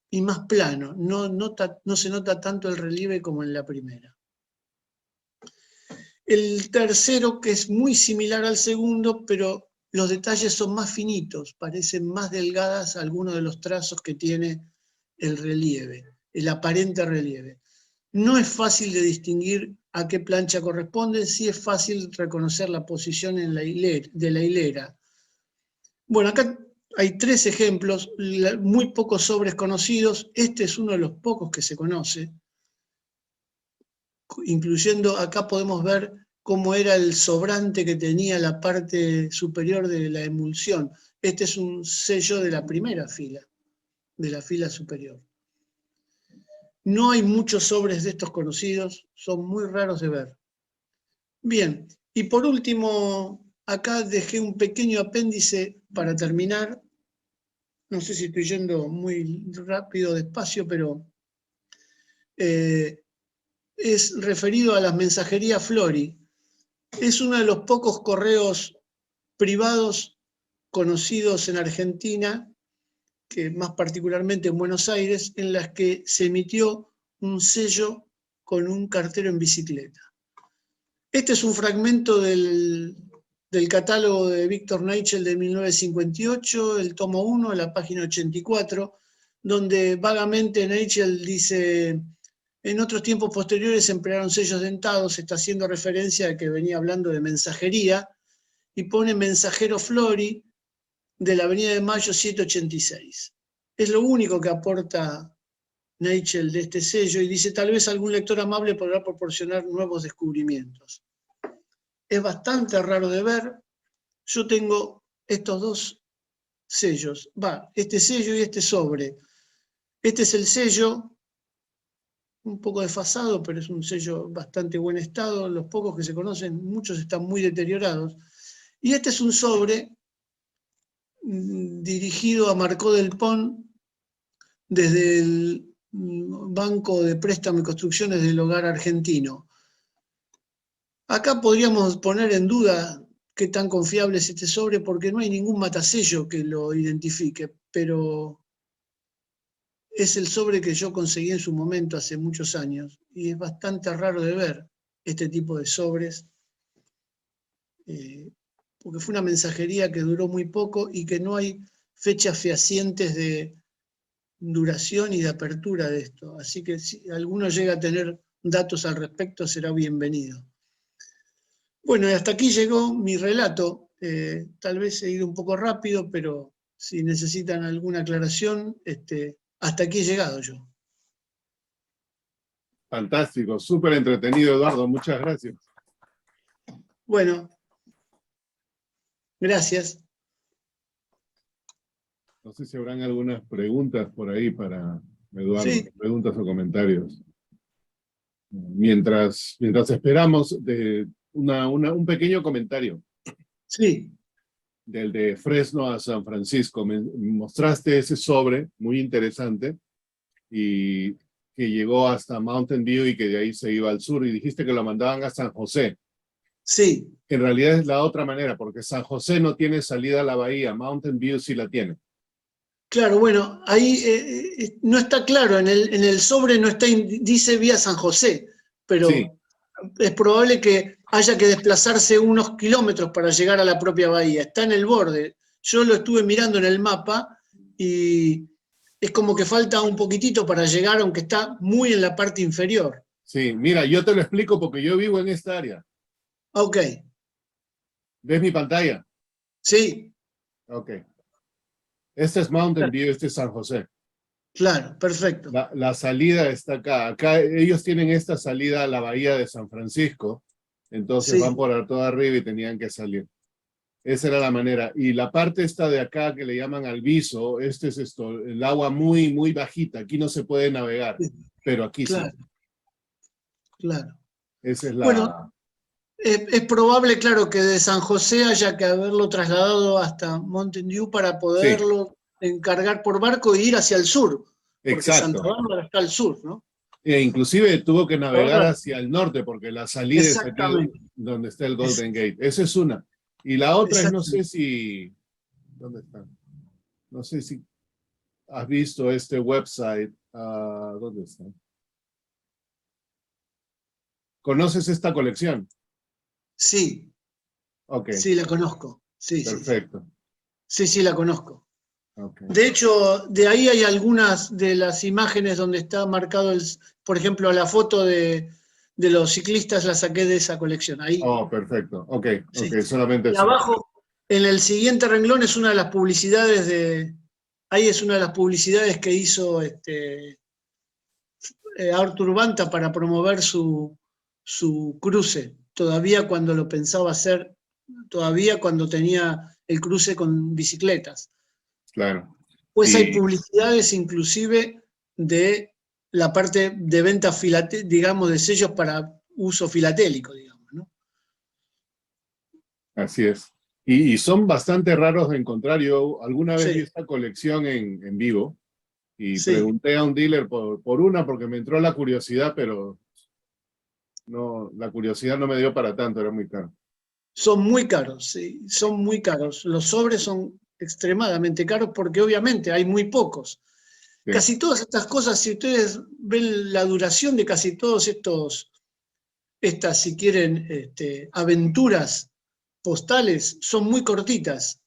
y más plano, no se nota tanto el relieve como en la primera. El tercero, que es muy similar al segundo, pero los detalles son más finitos, parecen más delgadas algunos de los trazos que tiene el relieve, el aparente relieve. No es fácil de distinguir a qué plancha corresponde, sí es fácil reconocer la posición de la hilera. Bueno, acá hay 3 ejemplos, muy pocos sobres conocidos, este es uno de los pocos que se conoce, incluyendo acá podemos ver cómo era el sobrante que tenía la parte superior de la emulsión. Este es un sello de la primera fila, de la fila superior. No hay muchos sobres de estos conocidos, son muy raros de ver. Bien, y por último, acá dejé un pequeño apéndice para terminar. No sé si estoy yendo muy rápido, despacio, pero es referido a las mensajerías Flori. Es uno de los pocos correos privados conocidos en Argentina, que más particularmente en Buenos Aires, en las que se emitió un sello con un cartero en bicicleta. Este es un fragmento del catálogo de Víctor Neichel de 1958, el tomo 1, la página 84, donde vagamente Neichel dice: en otros tiempos posteriores se emplearon sellos dentados, está haciendo referencia a que venía hablando de mensajería, y pone Mensajero Flori de la Avenida de Mayo 786. Es lo único que aporta Neichel de este sello, y dice: tal vez algún lector amable podrá proporcionar nuevos descubrimientos. Es bastante raro de ver. Yo tengo estos 2 sellos, este sello y este sobre. Este es el sello, un poco desfasado, pero es un sello bastante buen estado. Los pocos que se conocen, muchos están muy deteriorados. Y este es un sobre dirigido a Marcó del Pon desde el Banco de Préstamo y Construcciones del Hogar Argentino. Acá podríamos poner en duda qué tan confiable es este sobre porque no hay ningún matasello que lo identifique, pero es el sobre que yo conseguí en su momento hace muchos años y es bastante raro de ver este tipo de sobres porque fue una mensajería que duró muy poco y que no hay fechas fehacientes de duración y de apertura de esto. Así que si alguno llega a tener datos al respecto, será bienvenido. Bueno, y hasta aquí llegó mi relato. Tal vez he ido un poco rápido, pero si necesitan alguna aclaración, hasta aquí he llegado yo. Fantástico, súper entretenido, Eduardo, muchas gracias. Bueno, gracias. No sé si habrán algunas preguntas por ahí para Eduardo, Sí. Preguntas o comentarios. Mientras esperamos un pequeño comentario. Sí. Del de Fresno a San Francisco. Me mostraste ese sobre muy interesante y que llegó hasta Mountain View y que de ahí se iba al sur y dijiste que lo mandaban a San José. Sí. En realidad es la otra manera porque San José no tiene salida a la bahía, Mountain View sí la tiene. Claro, bueno, ahí no está claro, en el sobre no está, dice vía San José, pero sí. Es probable que haya que desplazarse unos kilómetros para llegar a la propia bahía, está en el borde. Yo lo estuve mirando en el mapa y es como que falta un poquitito para llegar, aunque está muy en la parte inferior. Sí, mira, yo te lo explico porque yo vivo en esta área. Ok. ¿Ves mi pantalla? Sí. Ok. Este es Mountain View, este es San José. Claro, perfecto. La salida está acá. Acá ellos tienen esta salida a la bahía de San Francisco, entonces sí. Van por todo arriba y tenían que salir. Esa era la manera. Y la parte esta de acá que le llaman Alviso, este es el agua muy, muy bajita. Aquí no se puede navegar, pero aquí Claro, sí. claro. Esa es Bueno, la... es probable, claro, que de San José haya que haberlo trasladado hasta Mountain View para Sí, poderlo encargar por barco e ir hacia el sur, porque Santa exacto. Bárbara está al sur, ¿no? E inclusive tuvo que Santa navegar Bárbara, hacia el norte, porque la salida es aquí exactamente, donde está el es- Golden Gate. Esa es una. Y la otra es, no sé exactamente. si... ¿Dónde está? No sé si has visto este website. ¿Dónde está? ¿Conoces esta colección? Sí, Ok, sí, la conozco. Sí, sí, sí. perfecto. Sí, sí, la conozco. Ok, De hecho, de ahí hay algunas de las imágenes donde está marcado, por ejemplo, la foto de los ciclistas la saqué de esa colección. Ahí, oh, perfecto. Ok, sí. ok, solamente Y eso. abajo, en el siguiente renglón, es una de las publicidades ahí es una de las publicidades que hizo Arthur Banta para promover su cruce, todavía cuando lo pensaba hacer, todavía cuando tenía el cruce con bicicletas. Claro. Pues hay Y publicidades inclusive de la parte de venta, digamos, de sellos para uso filatélico, digamos, ¿no? así es. Y son bastante raros de encontrar. Yo alguna vez vi Sí, esta colección en vivo y sí. pregunté a un dealer por una porque me entró la curiosidad, pero no, la curiosidad no me dio para tanto, era muy caro. Son muy caros, sí, son muy caros. Los sobres son extremadamente caros porque obviamente hay muy pocos. Sí, Casi todas estas cosas, si ustedes ven la duración de casi todos estas, si quieren, aventuras postales, son muy cortitas.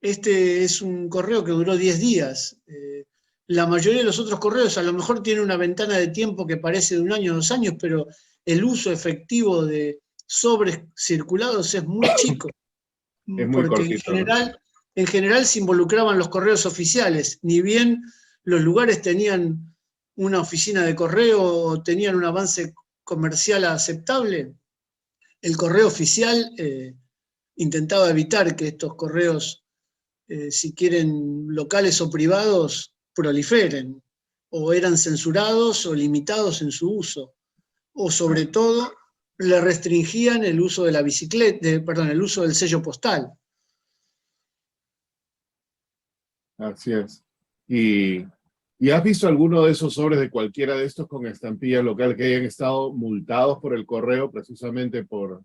Este es un correo que duró 10 días. La mayoría de los otros correos a lo mejor tienen una ventana de tiempo que parece de 1 año o 2 años, pero el uso efectivo de sobres circulados es muy chico, es muy porque cortito, ¿no? en general se involucraban los correos oficiales, ni bien los lugares tenían una oficina de correo o tenían un avance comercial aceptable, el correo oficial intentaba evitar que estos correos, si quieren, locales o privados, proliferen, o eran censurados o limitados en su uso, o sobre todo le restringían el uso de la bicicleta, perdón, el uso del sello postal. Así es. Y, ¿Y has visto alguno de esos sobres de cualquiera de estos con estampilla local que hayan estado multados por el correo precisamente por,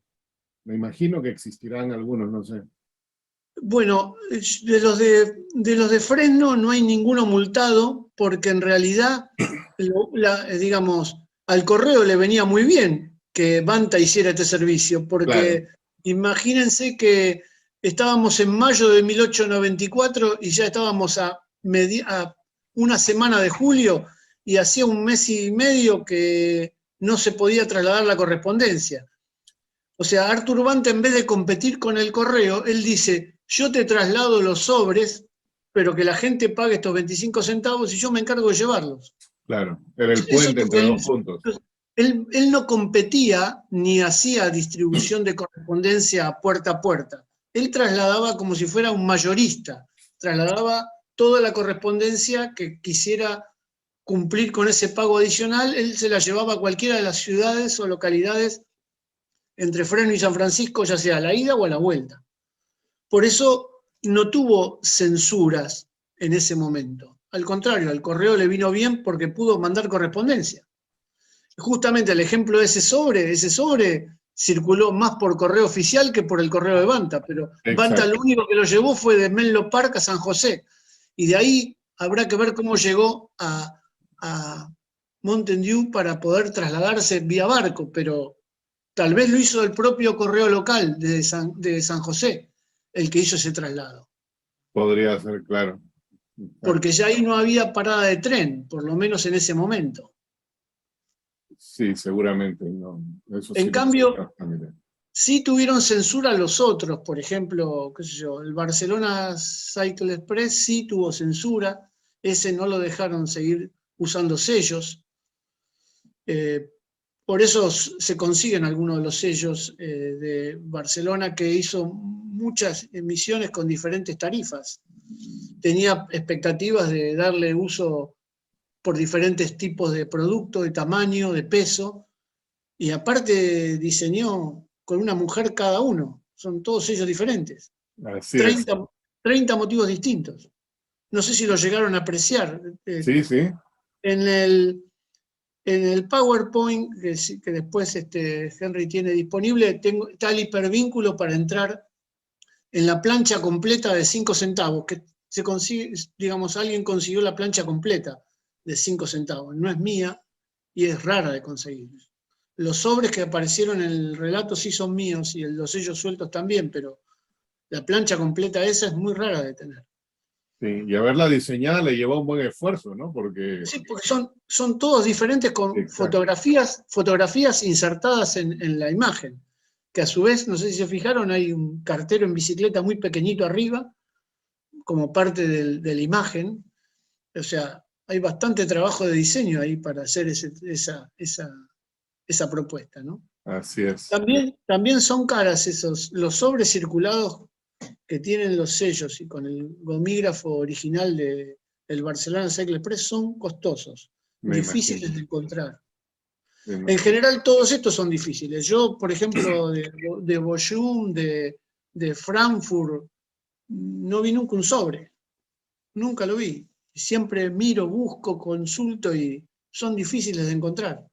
me imagino que existirán algunos, no sé. Bueno, de los de Fresno no hay ninguno multado porque en realidad, digamos, al correo le venía muy bien que Banta hiciera este servicio, Claro, porque imagínense que estábamos en mayo de 1894 y ya estábamos a una semana de julio y hacía 1 mes y medio que no se podía trasladar la correspondencia. O sea, Arthur Banta, en vez de competir con el correo, él dice, yo te traslado los sobres, pero que la gente pague estos 25 centavos y yo me encargo de llevarlos. claro. Era el Eso puente porque entre dos puntos. él no competía ni hacía distribución de correspondencia puerta a puerta. Él trasladaba como si fuera un mayorista, trasladaba toda la correspondencia que quisiera cumplir con ese pago adicional, él se la llevaba a cualquiera de las ciudades o localidades entre Fresno y San Francisco, ya sea a la ida o a la vuelta. Por eso no tuvo censuras en ese momento. Al contrario, al correo le vino bien porque pudo mandar correspondencia. Justamente el ejemplo de ese sobre circuló más por correo oficial que por el correo de Banta, pero Banta lo Exacto. único que lo llevó fue de Menlo Park a San José. Y de ahí habrá que ver cómo llegó a Mountain View para poder trasladarse vía barco, pero tal vez lo hizo el propio correo local de San José, el que hizo ese traslado, Podría ser, claro. porque ya ahí no había parada de tren, por lo menos en ese momento. Sí, seguramente, no. Eso sí En no sé. cambio, sí tuvieron censura los otros, por ejemplo, qué sé yo, el Barcelona Cycle Express sí tuvo censura, ese no lo dejaron seguir usando sellos. Por eso se consiguen algunos de los sellos de Barcelona que hizo muchas emisiones con diferentes tarifas. Tenía expectativas de darle uso por diferentes tipos de producto, de tamaño, de peso, y aparte diseñó con una mujer cada uno. Son todos ellos diferentes. Así es. 30 motivos distintos. No sé si lo llegaron a apreciar. Sí, sí. En el PowerPoint que después Henry tiene disponible, está el hipervínculo para entrar en la plancha completa de 5 centavos, que se consigue, digamos, alguien consiguió la plancha completa de 5 centavos. No es mía y es rara de conseguir. Los sobres que aparecieron en el relato sí son míos y los sellos sueltos también, pero la plancha completa esa es muy rara de tener. Sí, y haberla diseñada le llevó un buen esfuerzo, ¿no? Porque... Sí, porque son todos diferentes con Exacto. fotografías insertadas en la imagen, que a su vez, no sé si se fijaron, hay un cartero en bicicleta muy pequeñito arriba, como parte de la imagen. O sea, hay bastante trabajo de diseño ahí para hacer esa propuesta, ¿no? Así es. También son caras los sobres circulados que tienen los sellos y con el gomígrafo original del Barcelona Cycle Press son costosos, Me difíciles imagino. de encontrar. Me En imagino. general todos estos son difíciles. Yo, por ejemplo, de Bochum, de Frankfurt, no vi nunca un sobre. Nunca lo vi. Siempre miro, busco, consulto y son difíciles de encontrar.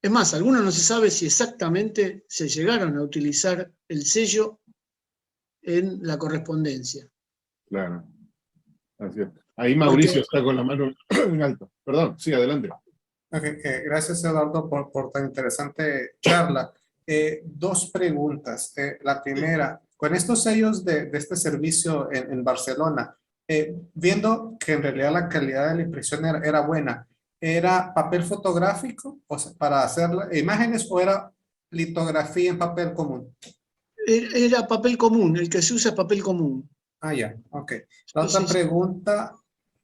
Es más, algunos no se sabe si exactamente se llegaron a utilizar el sello en la correspondencia. Claro. Así es. Ahí Porque, Mauricio está con la mano en alto. Perdón, sí, adelante. Okay, gracias, Eduardo, por tan interesante charla. Dos preguntas. La primera, con estos sellos de este servicio en Barcelona, viendo que en realidad la calidad de la impresión era buena, ¿era papel fotográfico, o sea, para hacer imágenes, o era litografía en papel común? era papel común, el que se usa es papel común. Ah, ya, ok. La Sí, otra sí, sí. pregunta,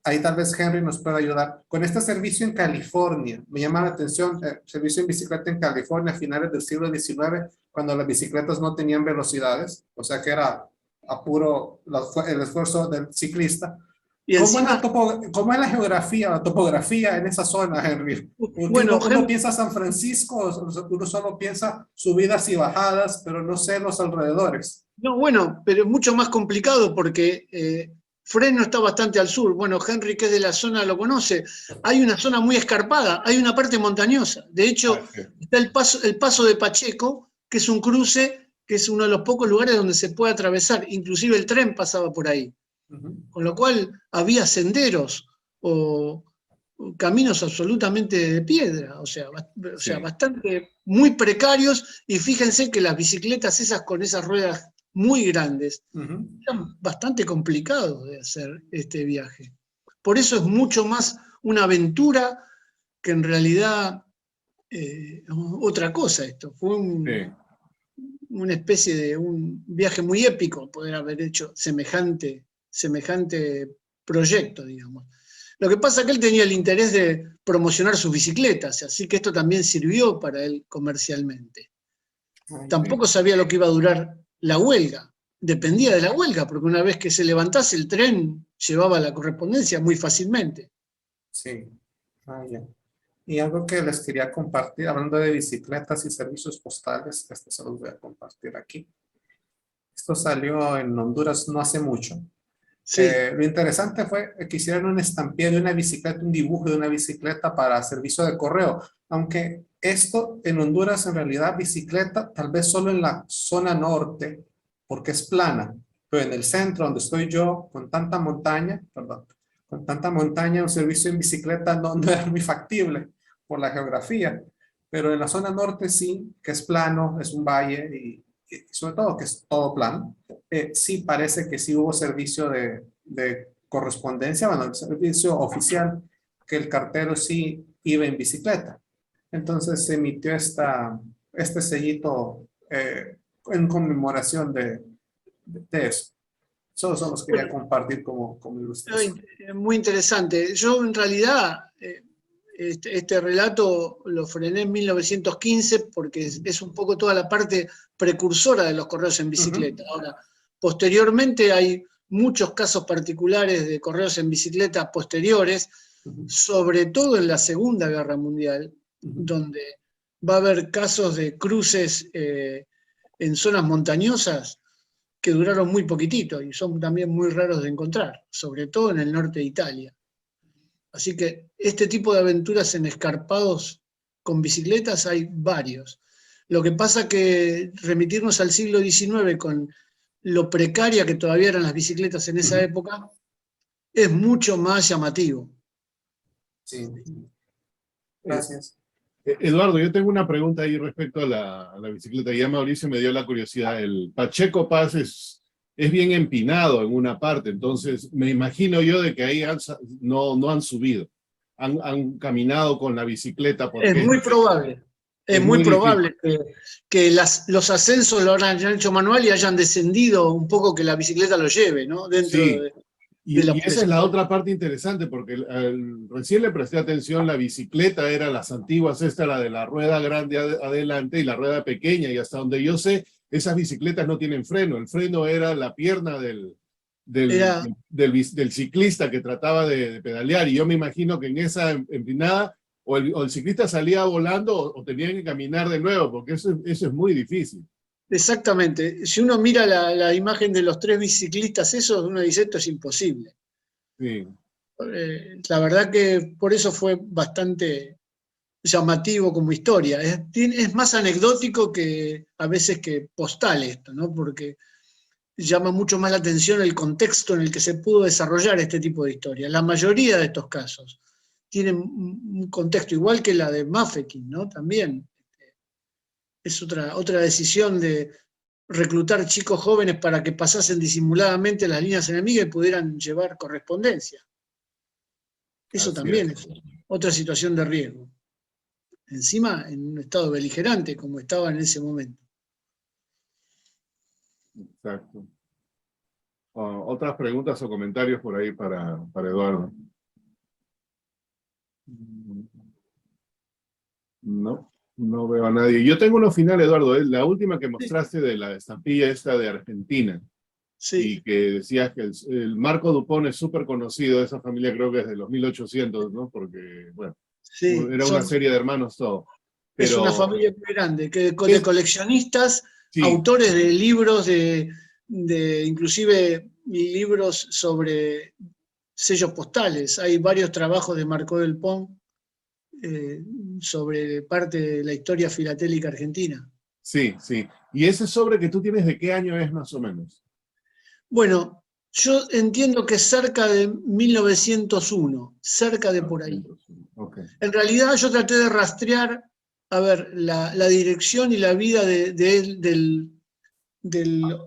ahí tal vez Henry nos pueda ayudar. Con este servicio en California, me llama la atención, servicio en bicicleta en California a finales del siglo XIX, cuando las bicicletas no tenían velocidades, o sea que era a puro el esfuerzo del ciclista. Y encima, ¿Cómo es la geografía, la topografía en esa zona, Henry? Porque bueno, uno piensa San Francisco, uno solo piensa subidas y bajadas, pero no sé los alrededores. no, bueno, pero es mucho más complicado porque Fresno está bastante al sur. Bueno, Henry, que es de la zona, lo conoce. Hay una zona muy escarpada, hay una parte montañosa. De hecho, está el paso de Pacheco, que es un cruce, que es uno de los pocos lugares donde se puede atravesar. Inclusive el tren pasaba por ahí. Con lo cual había senderos o caminos absolutamente de piedra, o sea, bastante, muy precarios, y fíjense que las bicicletas esas con esas ruedas muy grandes, eran bastante complicados de hacer este viaje. Por eso es mucho más una aventura que en realidad otra cosa esto. Fue una especie de un viaje muy épico poder haber hecho semejante proyecto, digamos. Lo que pasa es que él tenía el interés de promocionar sus bicicletas, así que esto también sirvió para él comercialmente. Tampoco sabía lo que iba a durar la huelga, dependía de la huelga, porque una vez que se levantase el tren llevaba la correspondencia muy fácilmente. Sí, ya. Y algo que les quería compartir, hablando de bicicletas y servicios postales, se los voy a compartir aquí. Esto salió en Honduras no hace mucho. Sí. Lo interesante fue que hicieron un estampillo de una bicicleta, un dibujo de una bicicleta para servicio de correo. Aunque esto en Honduras en realidad bicicleta tal vez solo en la zona norte, porque es plana, pero en el centro donde estoy yo, con tanta montaña, un servicio en bicicleta no era muy factible por la geografía, pero en la zona norte sí, que es plano, es un valle y sobre todo que es todo plano. Sí parece que sí hubo servicio de correspondencia, bueno, el servicio oficial, que el cartero sí iba en bicicleta. Entonces se emitió este sellito en conmemoración de eso. Solo los quería compartir como ilustración. Muy interesante. Yo en realidad este relato lo frené en 1915 porque es un poco toda la parte precursora de los correos en bicicleta. Ahora, posteriormente hay muchos casos particulares de correos en bicicleta posteriores, sobre todo en la Segunda Guerra Mundial, donde va a haber casos de cruces en zonas montañosas que duraron muy poquitito y son también muy raros de encontrar, sobre todo en el norte de Italia. Así que este tipo de aventuras en escarpados con bicicletas hay varios. Lo que pasa que remitirnos al siglo XIX con lo precaria que todavía eran las bicicletas en esa época es mucho más llamativo. Sí. Gracias. Eduardo, yo tengo una pregunta ahí respecto a la bicicleta. Ya Mauricio me dio la curiosidad. El Pacheco Paz es bien empinado en una parte, entonces me imagino yo de que ahí no han subido. Han caminado con la bicicleta. Porque Es muy probable. Es muy probable que los ascensos lo hayan hecho manual y hayan descendido un poco, que la bicicleta lo lleve, ¿no? Dentro sí. de la Y esa es la otra parte interesante, porque recién le presté atención, la bicicleta era las antiguas, esta era de la rueda grande adelante y la rueda pequeña, y hasta donde yo sé, esas bicicletas no tienen freno. El freno era la pierna del ciclista que trataba de pedalear, y yo me imagino que en esa empinada o el ciclista salía volando o tenían que caminar de nuevo, porque eso es muy difícil. Exactamente. Si uno mira la imagen de los tres biciclistas, uno dice, esto es imposible. Sí. La verdad que por eso fue bastante llamativo como historia. Es más anecdótico que a veces que postal esto, ¿no? Porque llama mucho más la atención el contexto en el que se pudo desarrollar este tipo de historia. La mayoría de estos casos tienen un contexto igual que la de Mafeking, ¿no? También es otra decisión de reclutar chicos jóvenes para que pasasen disimuladamente las líneas enemigas y pudieran llevar correspondencia. Eso Así también es otra situación de riesgo. Encima en un estado beligerante como estaba en ese momento. Exacto. ¿Otras preguntas o comentarios por ahí para Eduardo? No veo a nadie. Yo tengo uno final, Eduardo, la última que mostraste de la estampilla esta de Argentina. Sí. Y que decías que el Marco Dupont es súper conocido, esa familia creo que es de los 1800, ¿no? Porque, bueno, Sí, era una serie de hermanos todo. Es Pero, una familia muy grande, de coleccionistas, sí, autores de libros, inclusive libros sobre sellos postales. Hay varios trabajos de Marco del Pont sobre parte de la historia filatélica argentina. sí. ¿Y ese sobre que tú tienes, de qué año es más o menos? Bueno, yo entiendo que es cerca de 1901, cerca de por ahí. Okay. En realidad yo traté de rastrear, a ver, la dirección y la vida del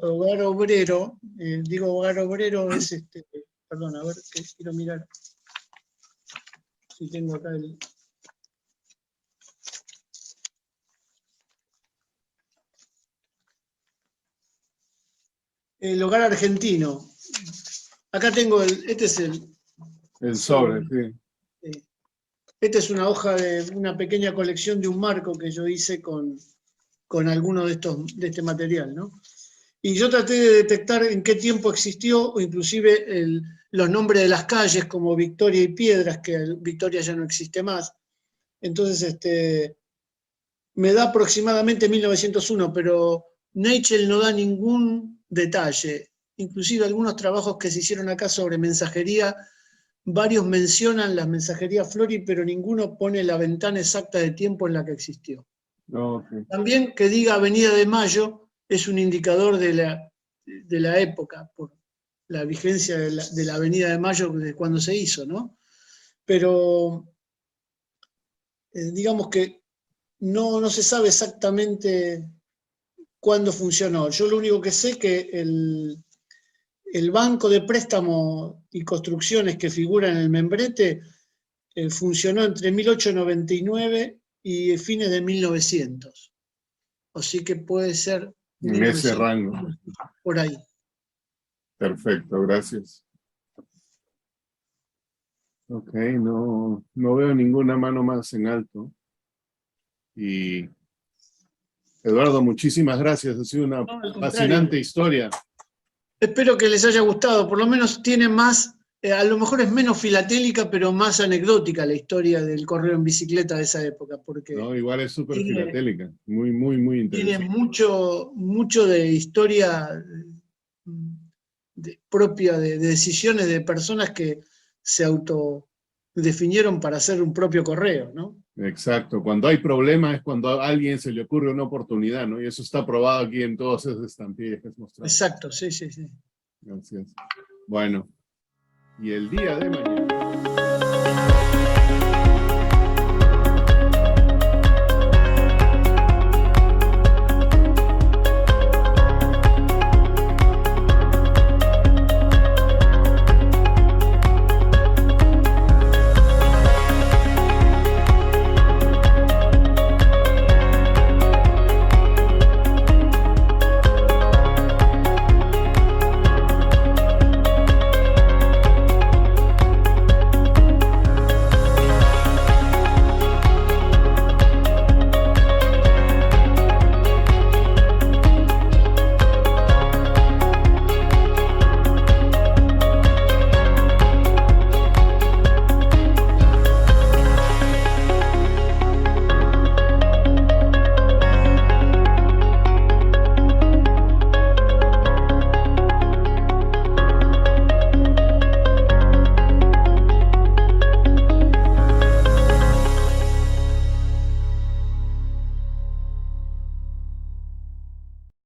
hogar obrero. Digo hogar obrero es perdón, a ver, que quiero mirar si tengo acá el hogar argentino. Acá tengo este es el sobre, sí. Esta es una hoja de una pequeña colección de un marco que yo hice con alguno de este material, ¿no? Y yo traté de detectar en qué tiempo existió, o inclusive los nombres de las calles como Victoria y Piedras, que Victoria ya no existe más. Entonces, me da aproximadamente 1901, pero Neichel no da ningún detalle. Inclusive algunos trabajos que se hicieron acá sobre mensajería, varios mencionan las mensajerías Flori, pero ninguno pone la ventana exacta de tiempo en la que existió. Okay. También que diga Avenida de Mayo es un indicador de la época, por la vigencia de la Avenida de Mayo de cuando se hizo, ¿no? Pero digamos que no se sabe exactamente cuándo funcionó. Yo lo único que sé es que el banco de préstamo y construcciones que figura en el membrete funcionó entre 1899 y fines de 1900. Así que puede ser En ese 1900, rango. por ahí. Perfecto, gracias. Ok, no veo ninguna mano más en alto. Y Eduardo, muchísimas gracias. Ha sido una No, al contrario. fascinante historia. Espero que les haya gustado, por lo menos tiene más, a lo mejor es menos filatélica, pero más anecdótica la historia del correo en bicicleta de esa época, porque No, igual es súper tiene- filatélica. Muy, muy, muy tiene interesante. mucho de historia propia de decisiones de personas que se autodefinieron para hacer un propio correo, ¿no? Exacto. Cuando hay problemas es cuando a alguien se le ocurre una oportunidad, ¿no? Y eso está probado aquí en todas esas estampillas que has mostrado. Exacto, sí, sí, sí. Gracias. Bueno, y el día de mañana.